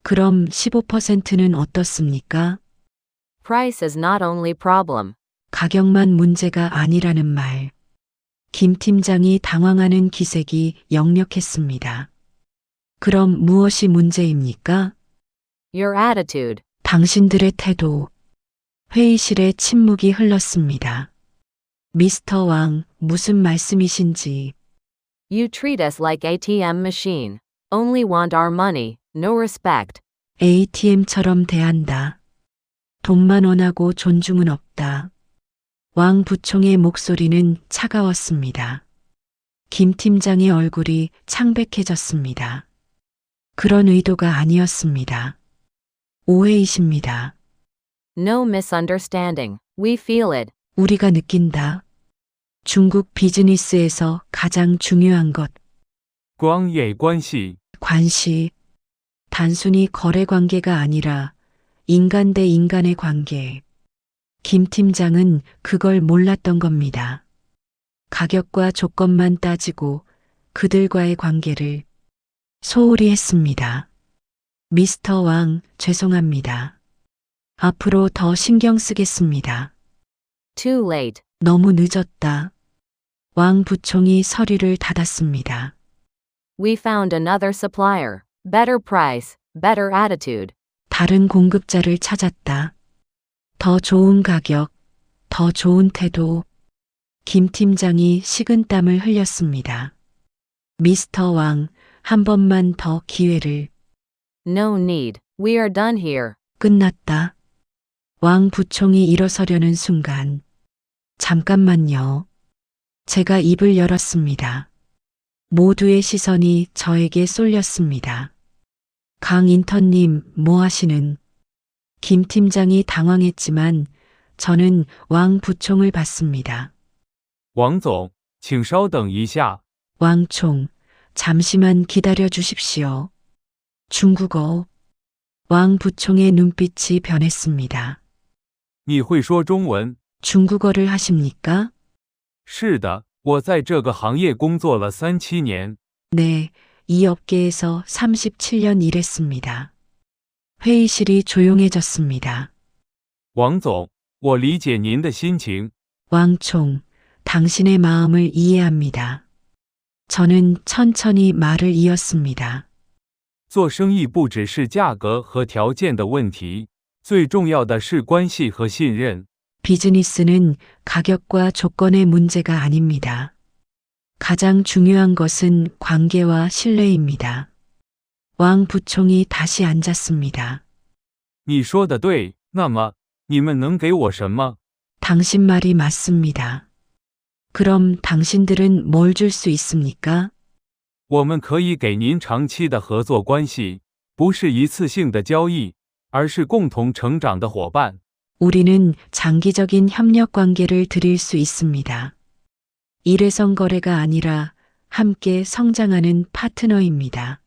그럼 15%는 어떻습니까? Price is not only problem. 가격만 문제가 아니라는 말. 김 팀장이 당황하는 기색이 역력했습니다. 그럼 무엇이 문제입니까? Your attitude. 당신들의 태도. 회의실에 침묵이 흘렀습니다. 미스터 왕, 무슨 말씀이신지. You treat us like ATM machine. Only want our money, no respect. ATM처럼 대한다. 돈만 원하고 존중은 없다. 왕 부총의 목소리는 차가웠습니다. 김 팀장의 얼굴이 창백해졌습니다. 그런 의도가 아니었습니다. 오해이십니다. No misunderstanding. We feel it. 우리가 느낀다. 중국 비즈니스에서 가장 중요한 것, 光业关系 관시. 단순히 거래 관계가 아니라 인간 대 인간의 관계. 김 팀장은 그걸 몰랐던 겁니다. 가격과 조건만 따지고 그들과의 관계를 소홀히 했습니다. 미스터 왕, 죄송합니다. 앞으로 더 신경 쓰겠습니다. Too late. 너무 늦었다. 왕 부총이 서류를 닫았습니다. We found another supplier. Better price, better attitude. 다른 공급자를 찾았다. 더 좋은 가격, 더 좋은 태도. 김 팀장이 식은땀을 흘렸습니다. 미스터 왕, 한 번만 더 기회를. No need. We are done here. 끝났다. 왕 부총이 일어서려는 순간. 잠깐만요. 제가 입을 열었습니다. 모두의 시선이 저에게 쏠렸습니다. 강 인턴님, 뭐 하시는? 김 팀장이 당황했지만 저는 왕 부총을 봤습니다. 王总，请稍等一下。 왕총, 잠시만 기다려 주십시오. 중국어. 왕 부총의 눈빛이 변했습니다. 你会说中文？ 중국어를 하십니까? 是的，我在这个行业工作了3、7年。 네, 이 업계에서 37년 일했습니다. 회의실이 조용해졌습니다. 王总，我理解您的心情。 왕총, 당신의 마음을 이해합니다. 저는 천천히 말을 이었습니다. 做生意不只是价格和条件的问题，最重要的是关系和信任。 비즈니스는 가격과 조건의 문제가 아닙니다. 가장 중요한 것은 관계와 신뢰입니다. 왕 부총이 다시 앉았습니다. 你说的对，那么你们能给我什么？ 당신 말이 맞습니다. 그럼 당신들은 뭘 줄 수 있습니까? 我们可以给您长期的合作关系，不是一次性的交易，而是共同成长的伙伴。 우리는 장기적인 협력 관계를 드릴 수 있습니다. 일회성 거래가 아니라 함께 성장하는 파트너입니다.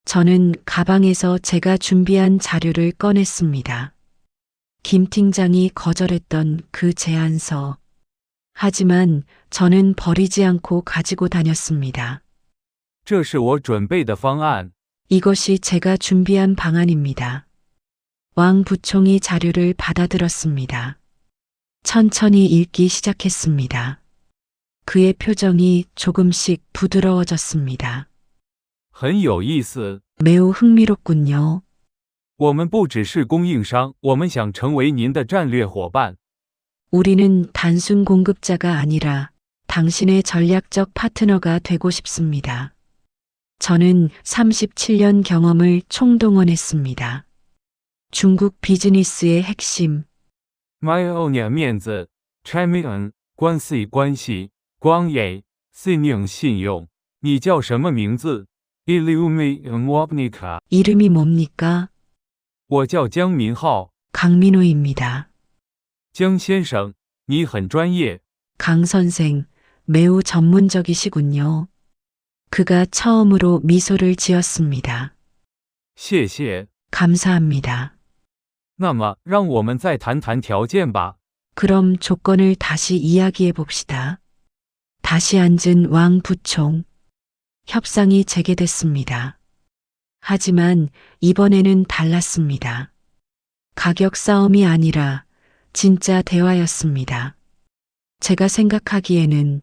저는 가방에서 제가 준비한 자료를 꺼냈습니다. 김 팀장이 거절했던 그 제안서. 하지만 저는 버리지 않고 가지고 다녔습니다. 这是我准备的方案。 이것이 제가 준비한 방안입니다. 왕 부총이 자료를 받아들었습니다. 천천히 읽기 시작했습니다. 그의 표정이 조금씩 부드러워졌습니다. 很有意思。 매우 흥미롭군요. 我们不只是供应商，我们想成为您的战略伙伴。 우리는 단순 공급자가 아니라 당신의 전략적 파트너가 되고 싶습니다. 저는 37년 경험을 총동원했습니다. 중국 비즈니스의 핵심. 卖欧年面子 ，Chamian 关系，光野信用。你叫什么名字 ？Ilumi Mwabnika。 이름이 뭡니까? 我叫江民浩。 강민호입니다. 江先生，你很专业。 강 선생, 매우 전문적이시군요. 그가 처음으로 미소를 지었습니다. 谢谢。 감사합니다. 那么，让我们再谈谈条件吧。 그럼 조건을 다시 이야기해 봅시다. 다시 앉은 왕 부총. 협상이 재개됐습니다. 하지만 이번에는 달랐습니다. 가격 싸움이 아니라 진짜 대화였습니다. 제가 생각하기에는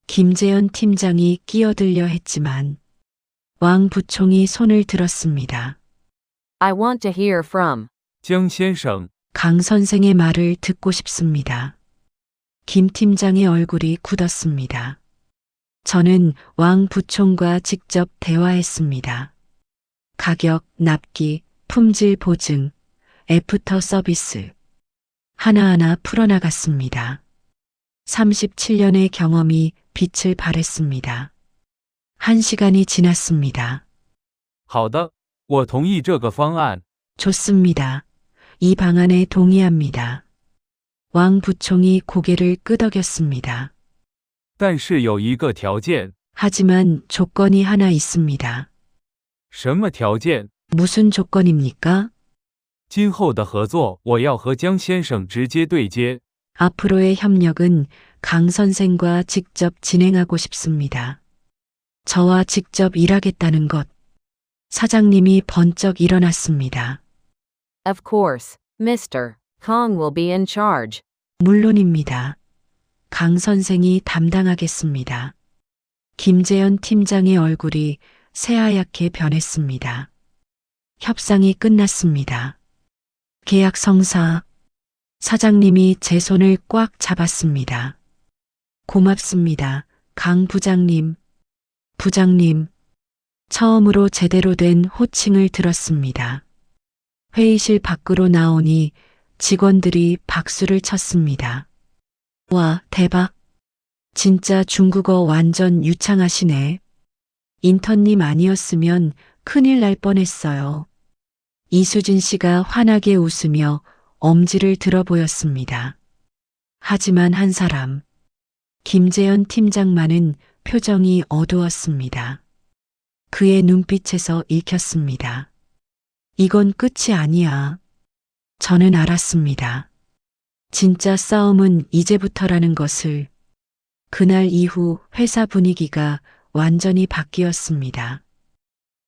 김재현 팀장이 끼어들려 했지만 왕 부총이 손을 들었습니다. I want to hear from. 江先生， 강 선생의 말을 듣고 싶습니다. 김 팀장의 얼굴이 굳었습니다. 저는 왕 부총과 직접 대화했습니다. 가격, 납기, 품질 보증, 애프터 서비스. 하나하나 풀어나갔습니다. 37년의 경험이 빛을 발했습니다. 1시간이 지났습니다. 好的，我同意这个方案。 좋습니다. 이 방안에 동의합니다. 왕 부총이 고개를 끄덕였습니다. 但是有一个条件。 하지만 조건이 하나 있습니다. 什么条件？ 무슨 조건입니까? 今后的合作，我要和江先生直接对接。 앞으로의 협력은 강 선생과 직접 진행하고 싶습니다. 저와 직접 일하겠다는 것. 사장님이 번쩍 일어났습니다. Of course, Mr. Kong will be in charge. 물론입니다. 강 선생이 담당하겠습니다. 김재현 팀장의 얼굴이 새하얗게 변했습니다. 협상이 끝났습니다. 계약 성사. 사장님이 제 손을 꽉 잡았습니다. 고맙습니다. 강 부장님. 부장님. 처음으로 제대로 된 호칭을 들었습니다. 회의실 밖으로 나오니 직원들이 박수를 쳤습니다. 와, 대박. 진짜 중국어 완전 유창하시네. 인턴님 아니었으면 큰일 날 뻔했어요. 이수진 씨가 환하게 웃으며 엄지를 들어 보였습니다. 하지만 한 사람, 김재현 팀장만은 표정이 어두웠습니다. 그의 눈빛에서 읽혔습니다. 이건 끝이 아니야. 저는 알았습니다. 진짜 싸움은 이제부터라는 것을. 그날 이후 회사 분위기가 완전히 바뀌었습니다.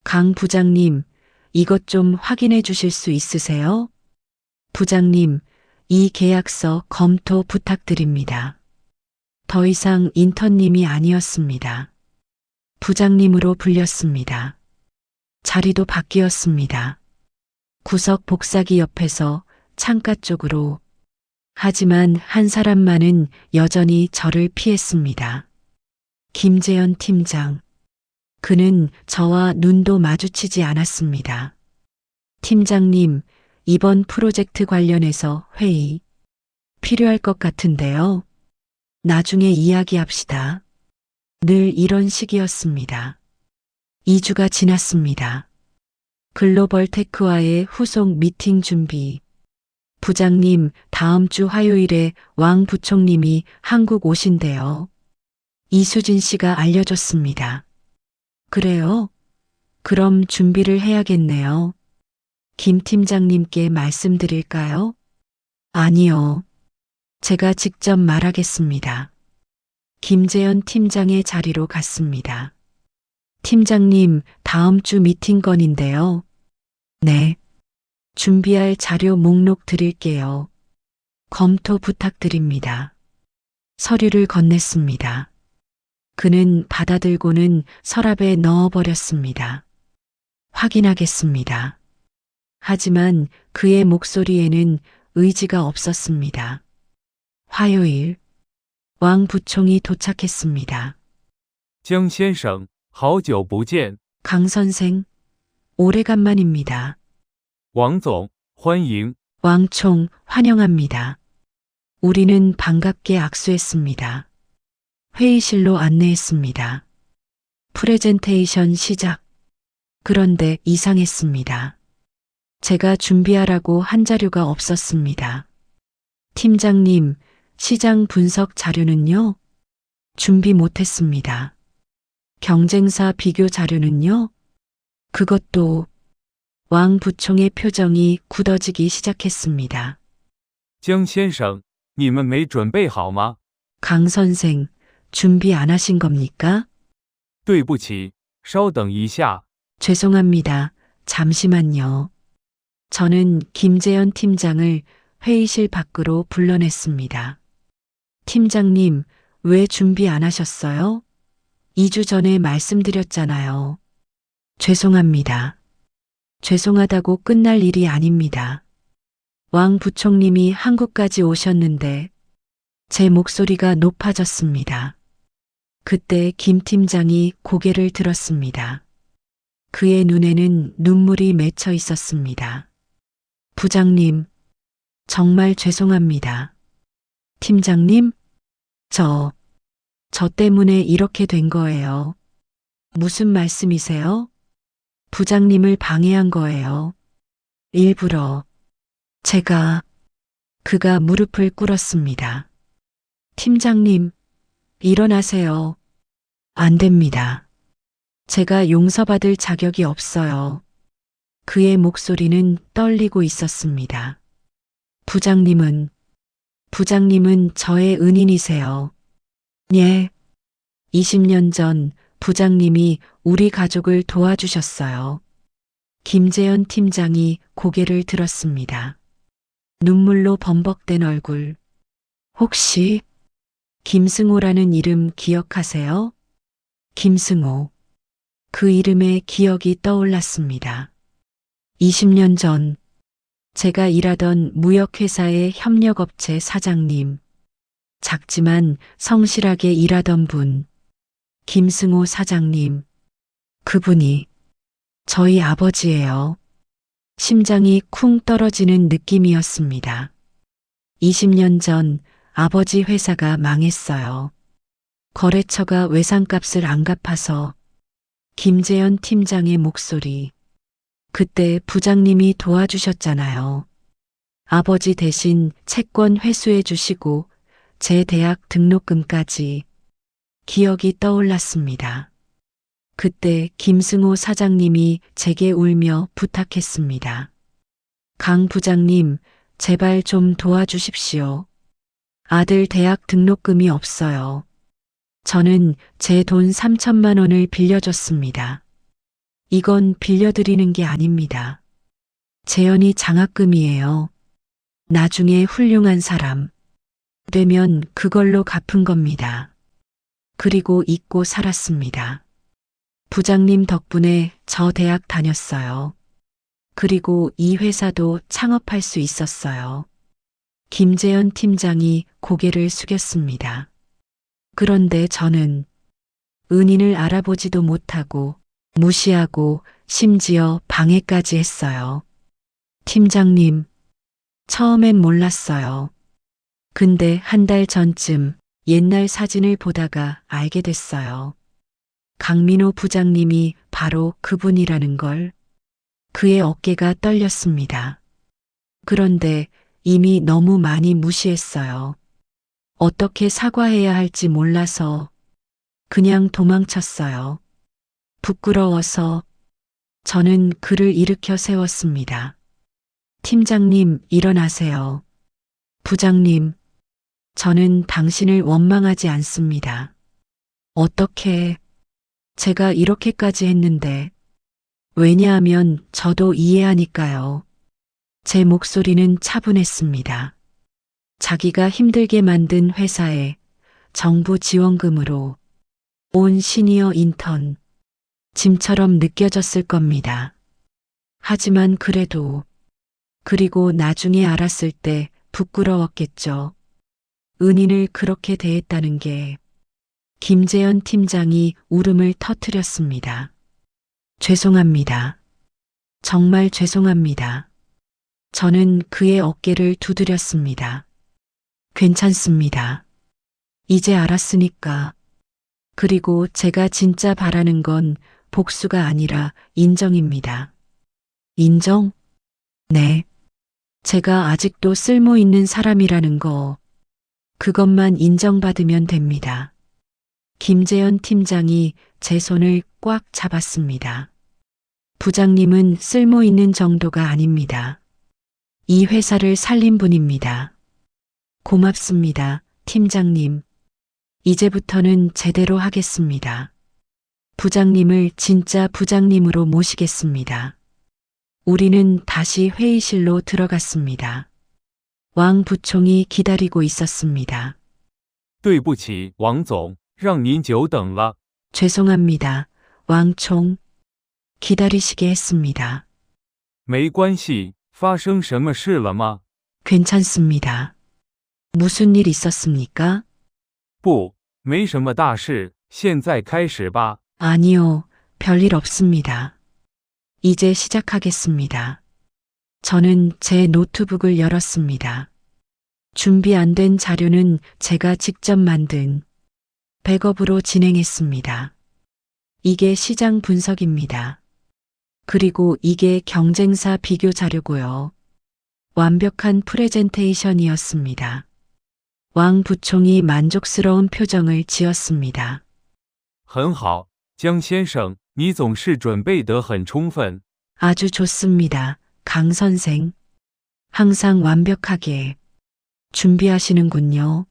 강 부장님, 이것 좀 확인해 주실 수 있으세요? 부장님, 이 계약서 검토 부탁드립니다. 더 이상 인턴님이 아니었습니다. 부장님으로 불렸습니다. 자리도 바뀌었습니다. 구석 복사기 옆에서 창가 쪽으로. 하지만 한 사람만은 여전히 저를 피했습니다. 김재현 팀장. 그는 저와 눈도 마주치지 않았습니다. 팀장님, 이번 프로젝트 관련해서 회의 필요할 것 같은데요. 나중에 이야기합시다. 늘 이런 식이었습니다. 2주가 지났습니다. 글로벌 테크와의 후속 미팅 준비. 부장님, 다음 주 화요일에 왕 부총님이 한국 오신대요. 이수진 씨가 알려줬습니다. 그래요? 그럼 준비를 해야겠네요. 김 팀장님께 말씀드릴까요? 아니요. 제가 직접 말하겠습니다. 김재현 팀장의 자리로 갔습니다. 팀장님, 다음 주 미팅 건인데요. 네. 준비할 자료 목록 드릴게요. 검토 부탁드립니다. 서류를 건넸습니다. 그는 받아들고는 서랍에 넣어버렸습니다. 확인하겠습니다. 하지만 그의 목소리에는 의지가 없었습니다. 화요일, 왕 부총이 도착했습니다. 江先生，好久不见。 강 선생, 오래간만입니다. 王总，欢迎。 왕총, 환영합니다. 우리는 반갑게 악수했습니다. 회의실로 안내했습니다. 프레젠테이션 시작. 그런데 이상했습니다. 제가 준비하라고 한 자료가 없었습니다. 팀장님, 시장 분석 자료는요? 준비 못했습니다. 경쟁사 비교 자료는요? 그것도. 왕 부총의 표정이 굳어지기 시작했습니다. 江先生，你们没准备好吗？ 강 선생, 준비 안 하신 겁니까? 对不起，稍等一下。 죄송합니다. 잠시만요. 저는 김재현 팀장을 회의실 밖으로 불러냈습니다. 팀장님, 왜 준비 안 하셨어요? 2주 전에 말씀드렸잖아요. 죄송합니다. 죄송하다고 끝날 일이 아닙니다. 왕 부총님이 한국까지 오셨는데 제 목소리가 높아졌습니다. 그때 김 팀장이 고개를 들었습니다. 그의 눈에는 눈물이 맺혀 있었습니다. 부장님, 정말 죄송합니다. 팀장님, 저 때문에 이렇게 된 거예요. 무슨 말씀이세요? 부장님을 방해한 거예요. 일부러. 그가 무릎을 꿇었습니다. 팀장님, 일어나세요. 안 됩니다. 제가 용서받을 자격이 없어요. 그의 목소리는 떨리고 있었습니다. 부장님은 저의 은인이세요. 예. 20년 전 부장님이 우리 가족을 도와주셨어요. 김재현 팀장이 고개를 들었습니다. 눈물로 범벅된 얼굴. 혹시 김승호라는 이름 기억하세요? 김승호. 그 이름에 기억이 떠올랐습니다. 20년 전 제가 일하던 무역회사의 협력업체 사장님. 작지만 성실하게 일하던 분. 김승호 사장님. 그분이 저희 아버지예요. 심장이 쿵 떨어지는 느낌이었습니다. 20년 전 아버지 회사가 망했어요. 거래처가 외상값을 안 갚아서. 김재현 팀장의 목소리. 그때 부장님이 도와주셨잖아요. 아버지 대신 채권 회수해 주시고 제 대학 등록금까지. 기억이 떠올랐습니다. 그때 김승호 사장님이 제게 울며 부탁했습니다. 강 부장님, 제발 좀 도와주십시오. 아들 대학 등록금이 없어요. 저는 제 돈 3천만 원을 빌려줬습니다. 이건 빌려드리는 게 아닙니다. 재현이 장학금이에요. 나중에 훌륭한 사람 되면 그걸로 갚은 겁니다. 그리고 잊고 살았습니다. 부장님 덕분에 저 대학 다녔어요. 그리고 이 회사도 창업할 수 있었어요. 김재현 팀장이 고개를 숙였습니다. 그런데 저는 은인을 알아보지도 못하고 무시하고 심지어 방해까지 했어요. 팀장님, 처음엔 몰랐어요. 근데 한 달 전쯤 옛날 사진을 보다가 알게 됐어요. 강민호 부장님이 바로 그분이라는 걸. 그의 어깨가 떨렸습니다. 그런데 이미 너무 많이 무시했어요. 어떻게 사과해야 할지 몰라서 그냥 도망쳤어요. 부끄러워서 저는 그를 일으켜 세웠습니다. 팀장님, 일어나세요. 부장님, 저는 당신을 원망하지 않습니다. 어떻게 제가 이렇게까지 했는데, 왜냐하면 저도 이해하니까요. 제 목소리는 차분했습니다. 자기가 힘들게 만든 회사에 정부 지원금으로 온 시니어 인턴, 짐처럼 느껴졌을 겁니다. 하지만 그리고 나중에 알았을 때 부끄러웠겠죠. 은인을 그렇게 대했다는 게. 김재현 팀장이 울음을 터뜨렸습니다. 죄송합니다. 정말 죄송합니다. 저는 그의 어깨를 두드렸습니다. 괜찮습니다. 이제 알았으니까. 그리고 제가 진짜 바라는 건 복수가 아니라 인정입니다. 인정? 네. 제가 아직도 쓸모 있는 사람이라는 거, 그것만 인정받으면 됩니다. 김재현 팀장이 제 손을 꽉 잡았습니다. 부장님은 쓸모 있는 정도가 아닙니다. 이 회사를 살린 분입니다. 고맙습니다, 팀장님. 이제부터는 제대로 하겠습니다. 부장님을 진짜 부장님으로 모시겠습니다. 우리는 다시 회의실로 들어갔습니다. 왕 부총이 기다리고 있었습니다. 对不起，王总，让您久等了。 죄송합니다, 왕총. 기다리시게 했습니다. 没关系，发生什么事了吗？ 괜찮습니다. 무슨 일 있었습니까? 不，没什么大事，现在开始吧。 아니요, 별일 없습니다. 이제 시작하겠습니다. 저는 제 노트북을 열었습니다. 준비 안 된 자료는 제가 직접 만든 백업으로 진행했습니다. 이게 시장 분석입니다. 그리고 이게 경쟁사 비교 자료고요. 완벽한 프레젠테이션이었습니다. 왕 부총이 만족스러운 표정을 지었습니다. 很好，江先生，你总是准备得很充分。 아주 좋습니다, 강 선생. 항상 완벽하게 준비하시는군요.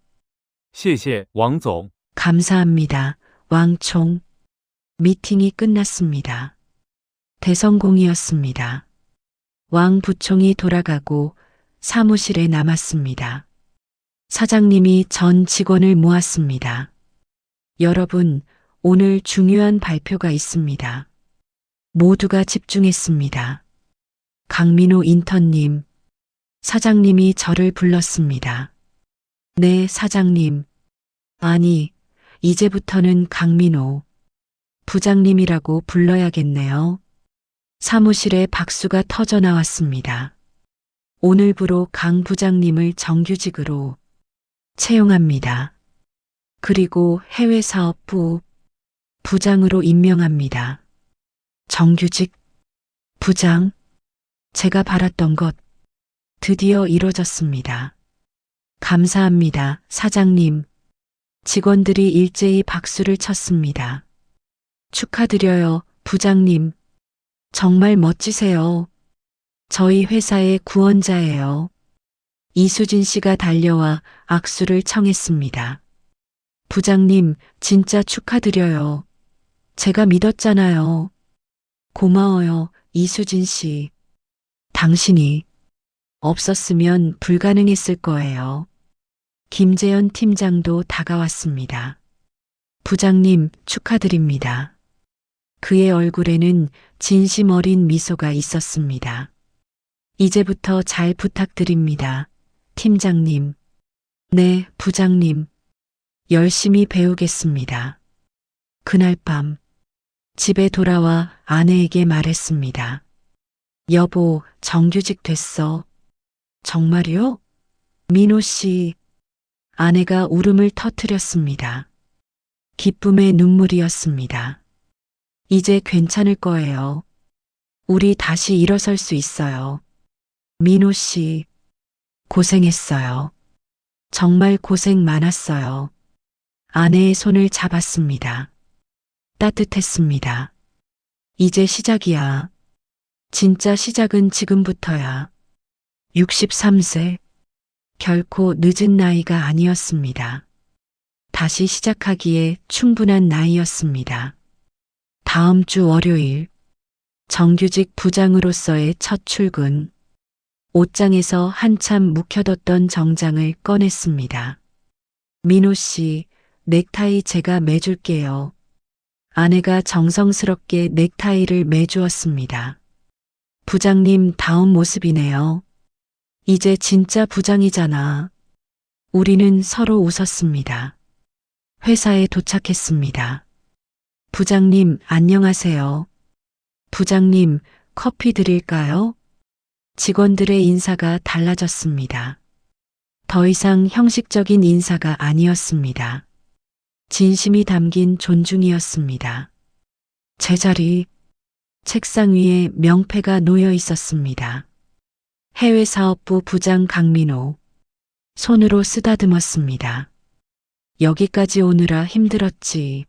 谢谢，王总。 감사합니다, 왕총. 미팅이 끝났습니다. 대성공이었습니다. 왕 부총이 돌아가고 사무실에 남았습니다. 사장님이 전 직원을 모았습니다. 여러분, 오늘 중요한 발표가 있습니다. 모두가 집중했습니다. 강민호 인턴님, 사장님이 저를 불렀습니다. 네, 사장님. 아니, 이제부터는 강민호 부장님이라고 불러야겠네요. 사무실에 박수가 터져 나왔습니다. 오늘부로 강 부장님을 정규직으로 채용합니다. 그리고 해외사업부 부장으로 임명합니다. 정규직 부장, 제가 바랐던 것 드디어 이루어졌습니다. 감사합니다, 사장님. 직원들이 일제히 박수를 쳤습니다. 축하드려요, 부장님. 정말 멋지세요. 저희 회사의 구원자예요. 이수진 씨가 달려와 악수를 청했습니다. 부장님, 진짜 축하드려요. 제가 믿었잖아요. 고마워요, 이수진 씨. 당신이 없었으면 불가능했을 거예요. 김재현 팀장도 다가왔습니다. 부장님, 축하드립니다. 그의 얼굴에는 진심 어린 미소가 있었습니다. 이제부터 잘 부탁드립니다. 팀장님. 네, 부장님. 열심히 배우겠습니다. 그날 밤 집에 돌아와 아내에게 말했습니다. 여보, 정규직 됐어. 정말요? 민호 씨. 아내가 울음을 터뜨렸습니다. 기쁨의 눈물이었습니다. 이제 괜찮을 거예요. 우리 다시 일어설 수 있어요. 민호 씨, 고생했어요. 정말 고생 많았어요. 아내의 손을 잡았습니다. 따뜻했습니다. 이제 시작이야. 진짜 시작은 지금부터야. 63세. 결코 늦은 나이가 아니었습니다. 다시 시작하기에 충분한 나이였습니다. 다음 주 월요일, 정규직 부장으로서의 첫 출근. 옷장에서 한참 묵혀뒀던 정장을 꺼냈습니다. 민호 씨, 넥타이 제가 매줄게요. 아내가 정성스럽게 넥타이를 매주었습니다. 부장님 다운 모습이네요. 이제 진짜 부장이잖아. 우리는 서로 웃었습니다. 회사에 도착했습니다. 부장님, 안녕하세요. 부장님, 커피 드릴까요? 직원들의 인사가 달라졌습니다. 더 이상 형식적인 인사가 아니었습니다. 진심이 담긴 존중이었습니다. 제자리, 책상 위에 명패가 놓여 있었습니다. 해외사업부 부장 강민호. 손으로 쓰다듬었습니다. 여기까지 오느라 힘들었지.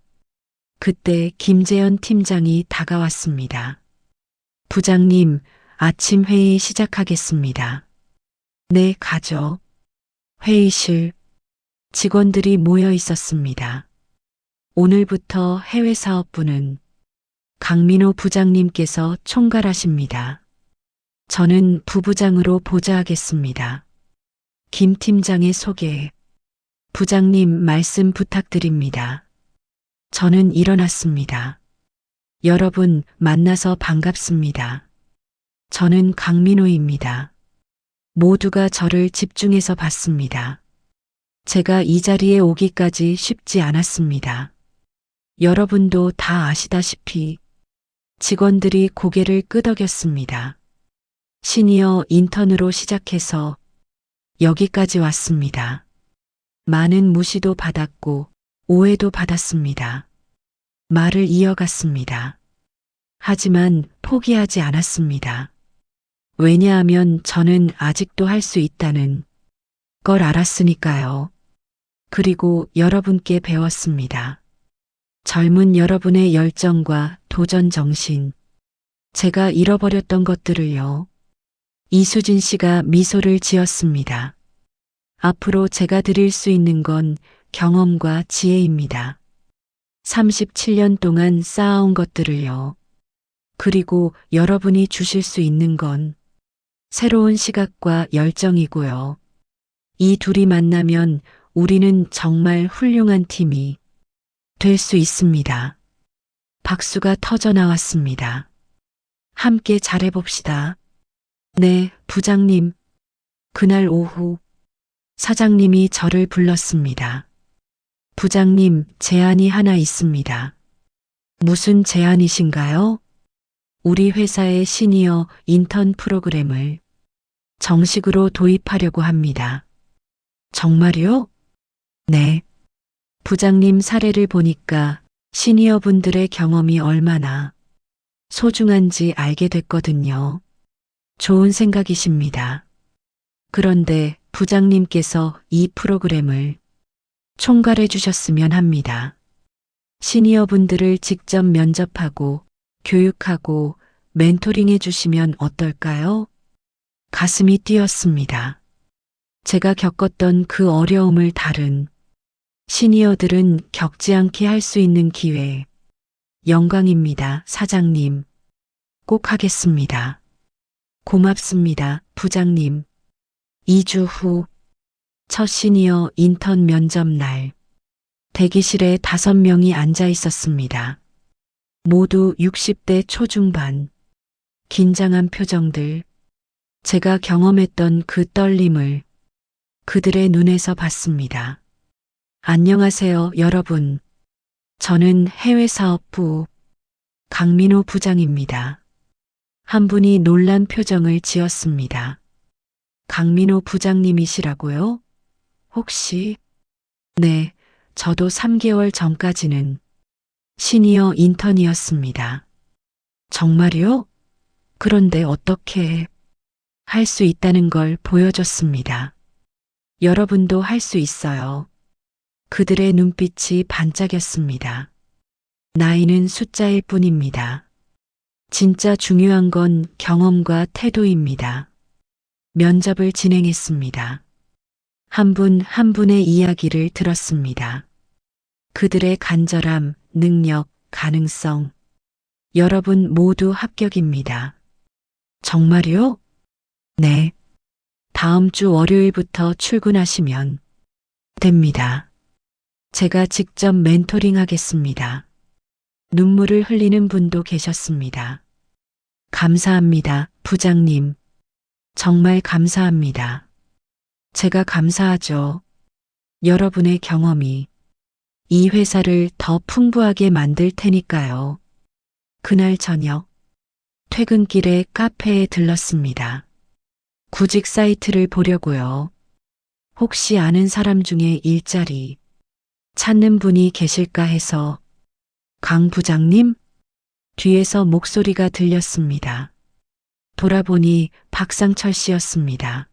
그때 김재현 팀장이 다가왔습니다. 부장님, 아침 회의 시작하겠습니다. 네, 가죠. 회의실. 직원들이 모여 있었습니다. 오늘부터 해외사업부는 강민호 부장님께서 총괄하십니다. 저는 부부장으로 보좌하겠습니다. 김 팀장의 소개. 부장님 말씀 부탁드립니다. 저는 일어났습니다. 여러분 만나서 반갑습니다. 저는 강민호입니다. 모두가 저를 집중해서 봤습니다. 제가 이 자리에 오기까지 쉽지 않았습니다. 여러분도 다 아시다시피 직원들이 고개를 끄덕였습니다. 시니어 인턴으로 시작해서 여기까지 왔습니다. 많은 무시도 받았고 오해도 받았습니다. 말을 이어갔습니다. 하지만 포기하지 않았습니다. 왜냐하면 저는 아직도 할 수 있다는 걸 알았으니까요. 그리고 여러분께 배웠습니다. 젊은 여러분의 열정과 도전 정신. 제가 잃어버렸던 것들을요. 이수진 씨가 미소를 지었습니다. 앞으로 제가 드릴 수 있는 건 경험과 지혜입니다. 37년 동안 쌓아온 것들을요. 그리고 여러분이 주실 수 있는 건 새로운 시각과 열정이고요. 이 둘이 만나면 우리는 정말 훌륭한 팀이 될 수 있습니다. 박수가 터져 나왔습니다. 함께 잘해봅시다. 네, 부장님. 그날 오후 사장님이 저를 불렀습니다. 부장님, 제안이 하나 있습니다. 무슨 제안이신가요? 우리 회사의 시니어 인턴 프로그램을 정식으로 도입하려고 합니다. 정말요? 네. 부장님 사례를 보니까 시니어 분들의 경험이 얼마나 소중한지 알게 됐거든요. 좋은 생각이십니다. 그런데 부장님께서 이 프로그램을 총괄해 주셨으면 합니다. 시니어분들을 직접 면접하고 교육하고 멘토링해 주시면 어떨까요? 가슴이 뛰었습니다. 제가 겪었던 그 어려움을 다른 시니어들은 겪지 않게 할 수 있는 기회. 영광입니다, 사장님. 꼭 하겠습니다. 고맙습니다, 부장님. 2주 후, 첫 시니어 인턴 면접 날. 대기실에 5명이 앉아 있었습니다. 모두 60대 초중반. 긴장한 표정들. 제가 경험했던 그 떨림을 그들의 눈에서 봤습니다. 안녕하세요, 여러분. 저는 해외사업부 강민호 부장입니다. 한 분이 놀란 표정을 지었습니다. 강민호 부장님이시라고요? 혹시? 네, 저도 3개월 전까지는 시니어 인턴이었습니다. 정말요? 그런데 어떻게 할 수 있다는 걸 보여줬습니다. 여러분도 할 수 있어요. 그들의 눈빛이 반짝였습니다. 나이는 숫자일 뿐입니다. 진짜 중요한 건 경험과 태도입니다. 면접을 진행했습니다. 한 분 한 분의 이야기를 들었습니다. 그들의 간절함, 능력, 가능성. 여러분 모두 합격입니다. 정말요? 네. 다음 주 월요일부터 출근하시면 됩니다. 제가 직접 멘토링 하겠습니다. 눈물을 흘리는 분도 계셨습니다. 감사합니다, 부장님. 정말 감사합니다. 제가 감사하죠. 여러분의 경험이 이 회사를 더 풍부하게 만들 테니까요. 그날 저녁, 퇴근길에 카페에 들렀습니다. 구직 사이트를 보려고요. 혹시 아는 사람 중에 일자리 찾는 분이 계실까 해서. 강 부장님? 뒤에서 목소리가 들렸습니다. 돌아보니 박상철 씨였습니다.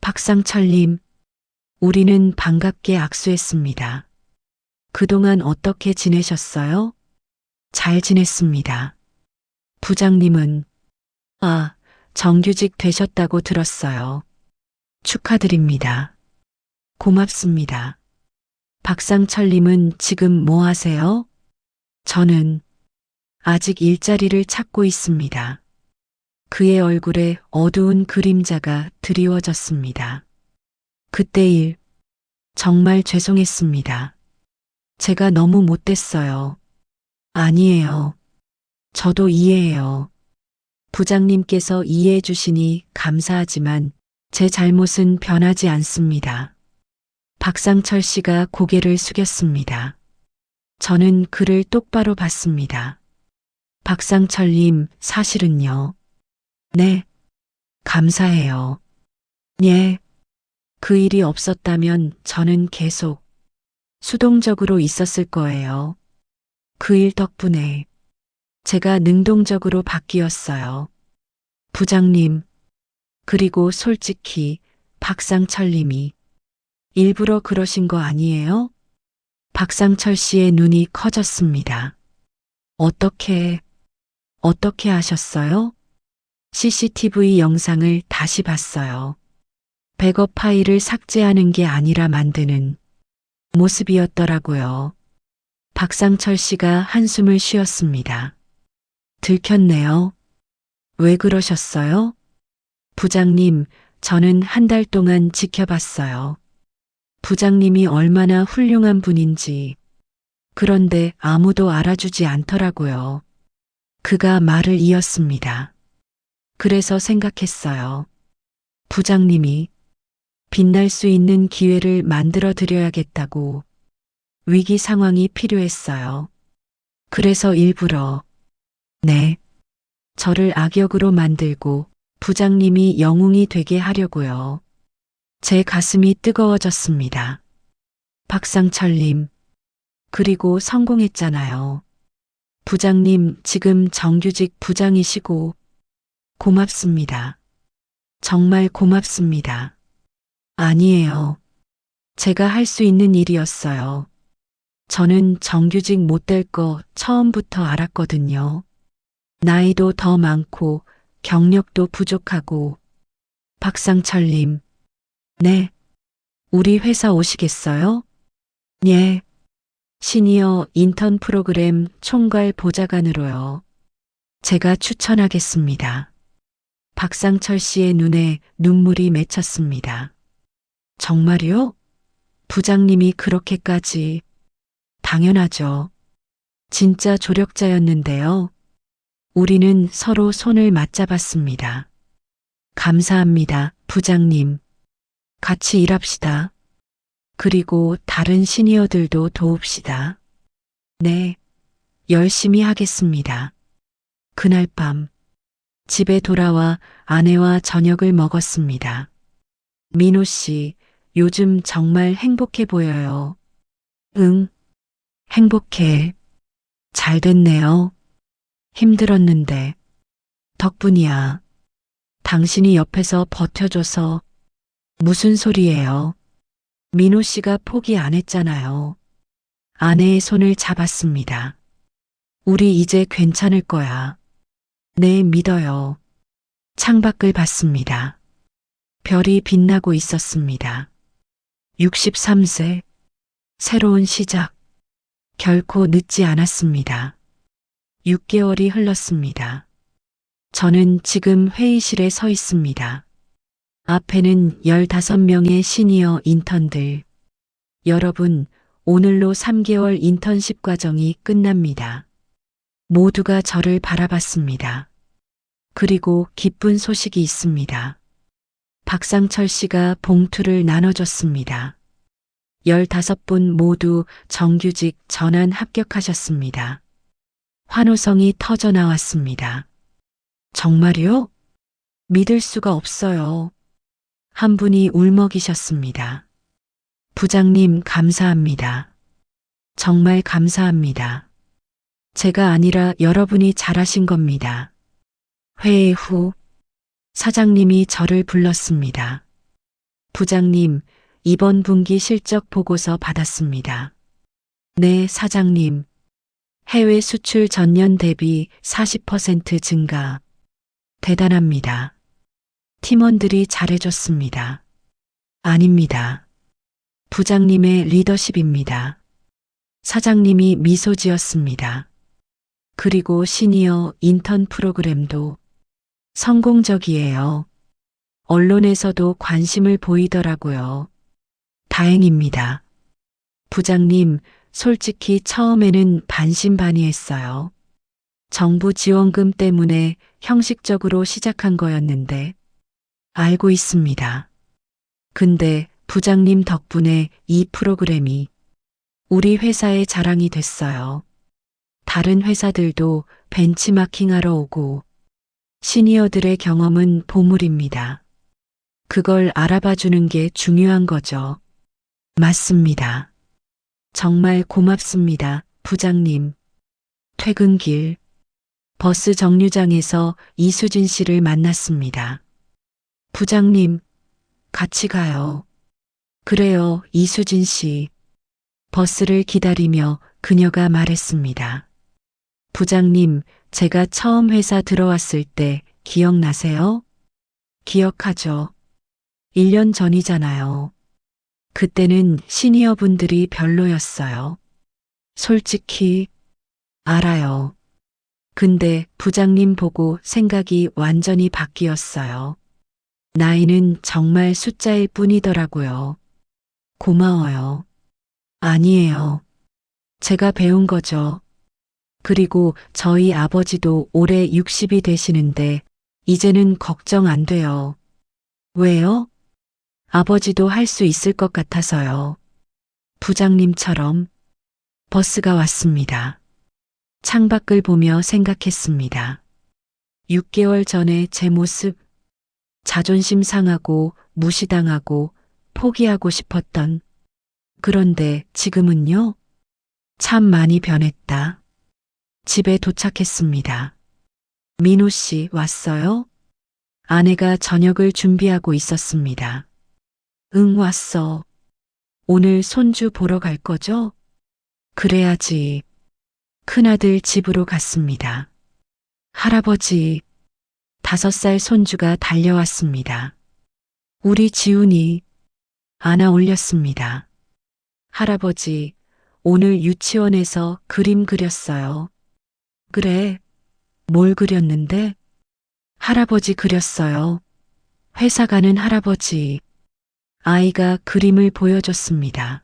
박상철님, 우리는 반갑게 악수했습니다. 그동안 어떻게 지내셨어요? 잘 지냈습니다. 부장님은, 정규직 되셨다고 들었어요. 축하드립니다. 고맙습니다. 박상철님은 지금 뭐 하세요? 저는 아직 일자리를 찾고 있습니다. 그의 얼굴에 어두운 그림자가 드리워졌습니다. 그때 일, 정말 죄송했습니다. 제가 너무 못됐어요. 아니에요. 저도 이해해요. 부장님께서 이해해 주시니 감사하지만 제 잘못은 변하지 않습니다. 박상철 씨가 고개를 숙였습니다. 저는 그를 똑바로 봤습니다. 박상철님, 사실은요. 네. 감사해요. 예. 그 일이 없었다면 저는 계속 수동적으로 있었을 거예요. 그 일 덕분에 제가 능동적으로 바뀌었어요. 부장님, 그리고 솔직히 박상철님이 일부러 그러신 거 아니에요? 박상철 씨의 눈이 커졌습니다. 어떻게 하셨어요? CCTV 영상을 다시 봤어요. 백업 파일을 삭제하는 게 아니라 만드는 모습이었더라고요. 박상철 씨가 한숨을 쉬었습니다. 들켰네요. 왜 그러셨어요? 부장님, 저는 한 달 동안 지켜봤어요. 부장님이 얼마나 훌륭한 분인지. 그런데 아무도 알아주지 않더라고요. 그가 말을 이었습니다. 그래서 생각했어요. 부장님이 빛날 수 있는 기회를 만들어 드려야겠다고. 위기 상황이 필요했어요. 그래서 일부러, 네, 저를 악역으로 만들고 부장님이 영웅이 되게 하려고요. 제 가슴이 뜨거워졌습니다. 박상철님, 그리고 성공했잖아요. 부장님, 지금 정규직 부장이시고, 고맙습니다. 정말 고맙습니다. 아니에요. 제가 할 수 있는 일이었어요. 저는 정규직 못 될 거 처음부터 알았거든요. 나이도 더 많고 경력도 부족하고. 박상철님. 네. 우리 회사 오시겠어요? 예. 시니어 인턴 프로그램 총괄 보좌관으로요. 제가 추천하겠습니다. 박상철 씨의 눈에 눈물이 맺혔습니다. 정말요? 부장님이 그렇게까지. 당연하죠. 진짜 조력자였는데요. 우리는 서로 손을 맞잡았습니다. 감사합니다, 부장님. 같이 일합시다. 그리고 다른 시니어들도 도웁시다. 네, 열심히 하겠습니다. 그날 밤, 집에 돌아와 아내와 저녁을 먹었습니다. 민호 씨, 요즘 정말 행복해 보여요. 응, 행복해. 잘 됐네요. 힘들었는데. 덕분이야. 당신이 옆에서 버텨줘서. 무슨 소리예요? 민호 씨가 포기 안 했잖아요. 아내의 손을 잡았습니다. 우리 이제 괜찮을 거야. 네, 믿어요. 창밖을 봤습니다. 별이 빛나고 있었습니다. 63세. 새로운 시작. 결코 늦지 않았습니다. 6개월이 흘렀습니다. 저는 지금 회의실에 서 있습니다. 앞에는 15명의 시니어 인턴들. 여러분, 오늘로 3개월 인턴십 과정이 끝납니다. 모두가 저를 바라봤습니다. 그리고 기쁜 소식이 있습니다. 박상철 씨가 봉투를 나눠줬습니다. 15분 모두 정규직 전환 합격하셨습니다. 환호성이 터져 나왔습니다. 정말요? 믿을 수가 없어요. 한 분이 울먹이셨습니다. 부장님 감사합니다. 정말 감사합니다. 제가 아니라 여러분이 잘하신 겁니다. 회의 후 사장님이 저를 불렀습니다. 부장님, 이번 분기 실적 보고서 받았습니다. 네, 사장님. 해외 수출 전년 대비 40% 증가. 대단합니다. 팀원들이 잘해줬습니다. 아닙니다. 부장님의 리더십입니다. 사장님이 미소 지었습니다. 그리고 시니어 인턴 프로그램도 성공적이에요. 언론에서도 관심을 보이더라고요. 다행입니다. 부장님, 솔직히 처음에는 반신반의했어요. 정부 지원금 때문에 형식적으로 시작한 거였는데. 알고 있습니다. 근데 부장님 덕분에 이 프로그램이 우리 회사의 자랑이 됐어요. 다른 회사들도 벤치마킹하러 오고. 시니어들의 경험은 보물입니다. 그걸 알아봐 주는 게 중요한 거죠. 맞습니다. 정말 고맙습니다, 부장님. 퇴근길, 버스 정류장에서 이수진 씨를 만났습니다. 부장님, 같이 가요. 그래요, 이수진 씨. 버스를 기다리며 그녀가 말했습니다. 부장님, 제가 처음 회사 들어왔을 때 기억나세요? 기억하죠. 1년 전이잖아요. 그때는 시니어분들이 별로였어요. 솔직히 알아요. 근데 부장님 보고 생각이 완전히 바뀌었어요. 나이는 정말 숫자일 뿐이더라고요. 고마워요. 아니에요. 제가 배운 거죠. 그리고 저희 아버지도 올해 60이 되시는데 이제는 걱정 안 돼요. 왜요? 아버지도 할 수 있을 것 같아서요. 부장님처럼. 버스가 왔습니다. 창밖을 보며 생각했습니다. 6개월 전에 제 모습, 자존심 상하고 무시당하고 포기하고 싶었던. 그런데 지금은요? 참 많이 변했다. 집에 도착했습니다. 민호 씨 왔어요? 아내가 저녁을 준비하고 있었습니다. 응, 왔어. 오늘 손주 보러 갈 거죠? 그래야지. 큰아들 집으로 갔습니다. 할아버지, 5살 손주가 달려왔습니다. 우리 지훈이 안아 올렸습니다. 할아버지, 오늘 유치원에서 그림 그렸어요. 그래, 뭘 그렸는데? 할아버지 그렸어요. 회사 가는 할아버지. 아이가 그림을 보여줬습니다.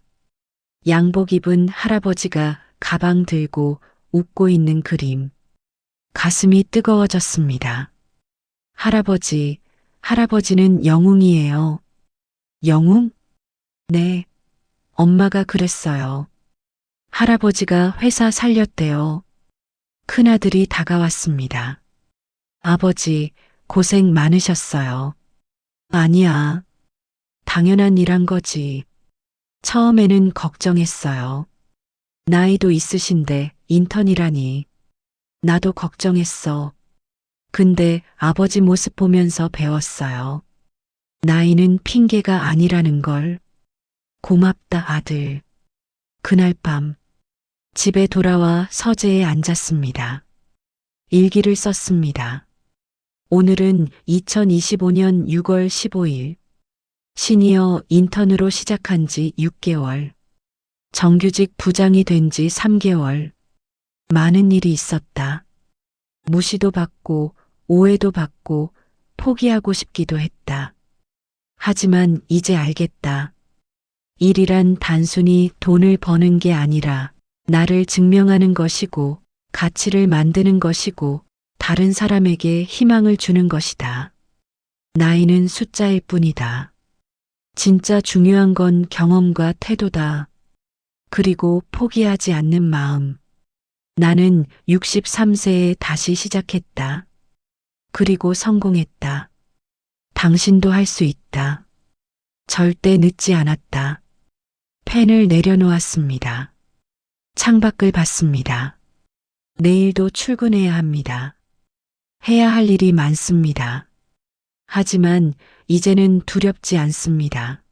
양복 입은 할아버지가 가방 들고 웃고 있는 그림. 가슴이 뜨거워졌습니다. 할아버지는 영웅이에요. 영웅? 네, 엄마가 그랬어요. 할아버지가 회사 살렸대요. 큰아들이 다가왔습니다. 아버지, 고생 많으셨어요. 아니야. 당연한 일한 거지. 처음에는 걱정했어요. 나이도 있으신데 인턴이라니. 나도 걱정했어. 근데 아버지 모습 보면서 배웠어요. 나이는 핑계가 아니라는 걸. 고맙다, 아들. 그날 밤, 집에 돌아와 서재에 앉았습니다. 일기를 썼습니다. 오늘은 2025년 6월 15일. 시니어 인턴으로 시작한 지 6개월. 정규직 부장이 된 지 3개월. 많은 일이 있었다. 무시도 받고, 오해도 받고, 포기하고 싶기도 했다. 하지만 이제 알겠다. 일이란 단순히 돈을 버는 게 아니라 나를 증명하는 것이고, 가치를 만드는 것이고, 다른 사람에게 희망을 주는 것이다. 나이는 숫자일 뿐이다. 진짜 중요한 건 경험과 태도다. 그리고 포기하지 않는 마음. 나는 63세에 다시 시작했다. 그리고 성공했다. 당신도 할 수 있다. 절대 늦지 않았다. 펜을 내려놓았습니다. 창밖을 봤습니다. 내일도 출근해야 합니다. 해야 할 일이 많습니다. 하지만 이제는 두렵지 않습니다.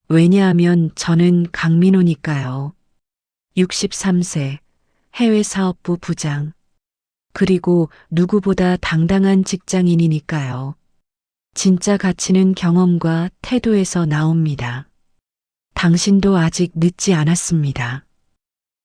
왜냐하면 저는 강민호니까요. 63세, 해외사업부 부장. 그리고 누구보다 당당한 직장인이니까요. 진짜 가치는 경험과 태도에서 나옵니다. 당신도 아직 늦지 않았습니다.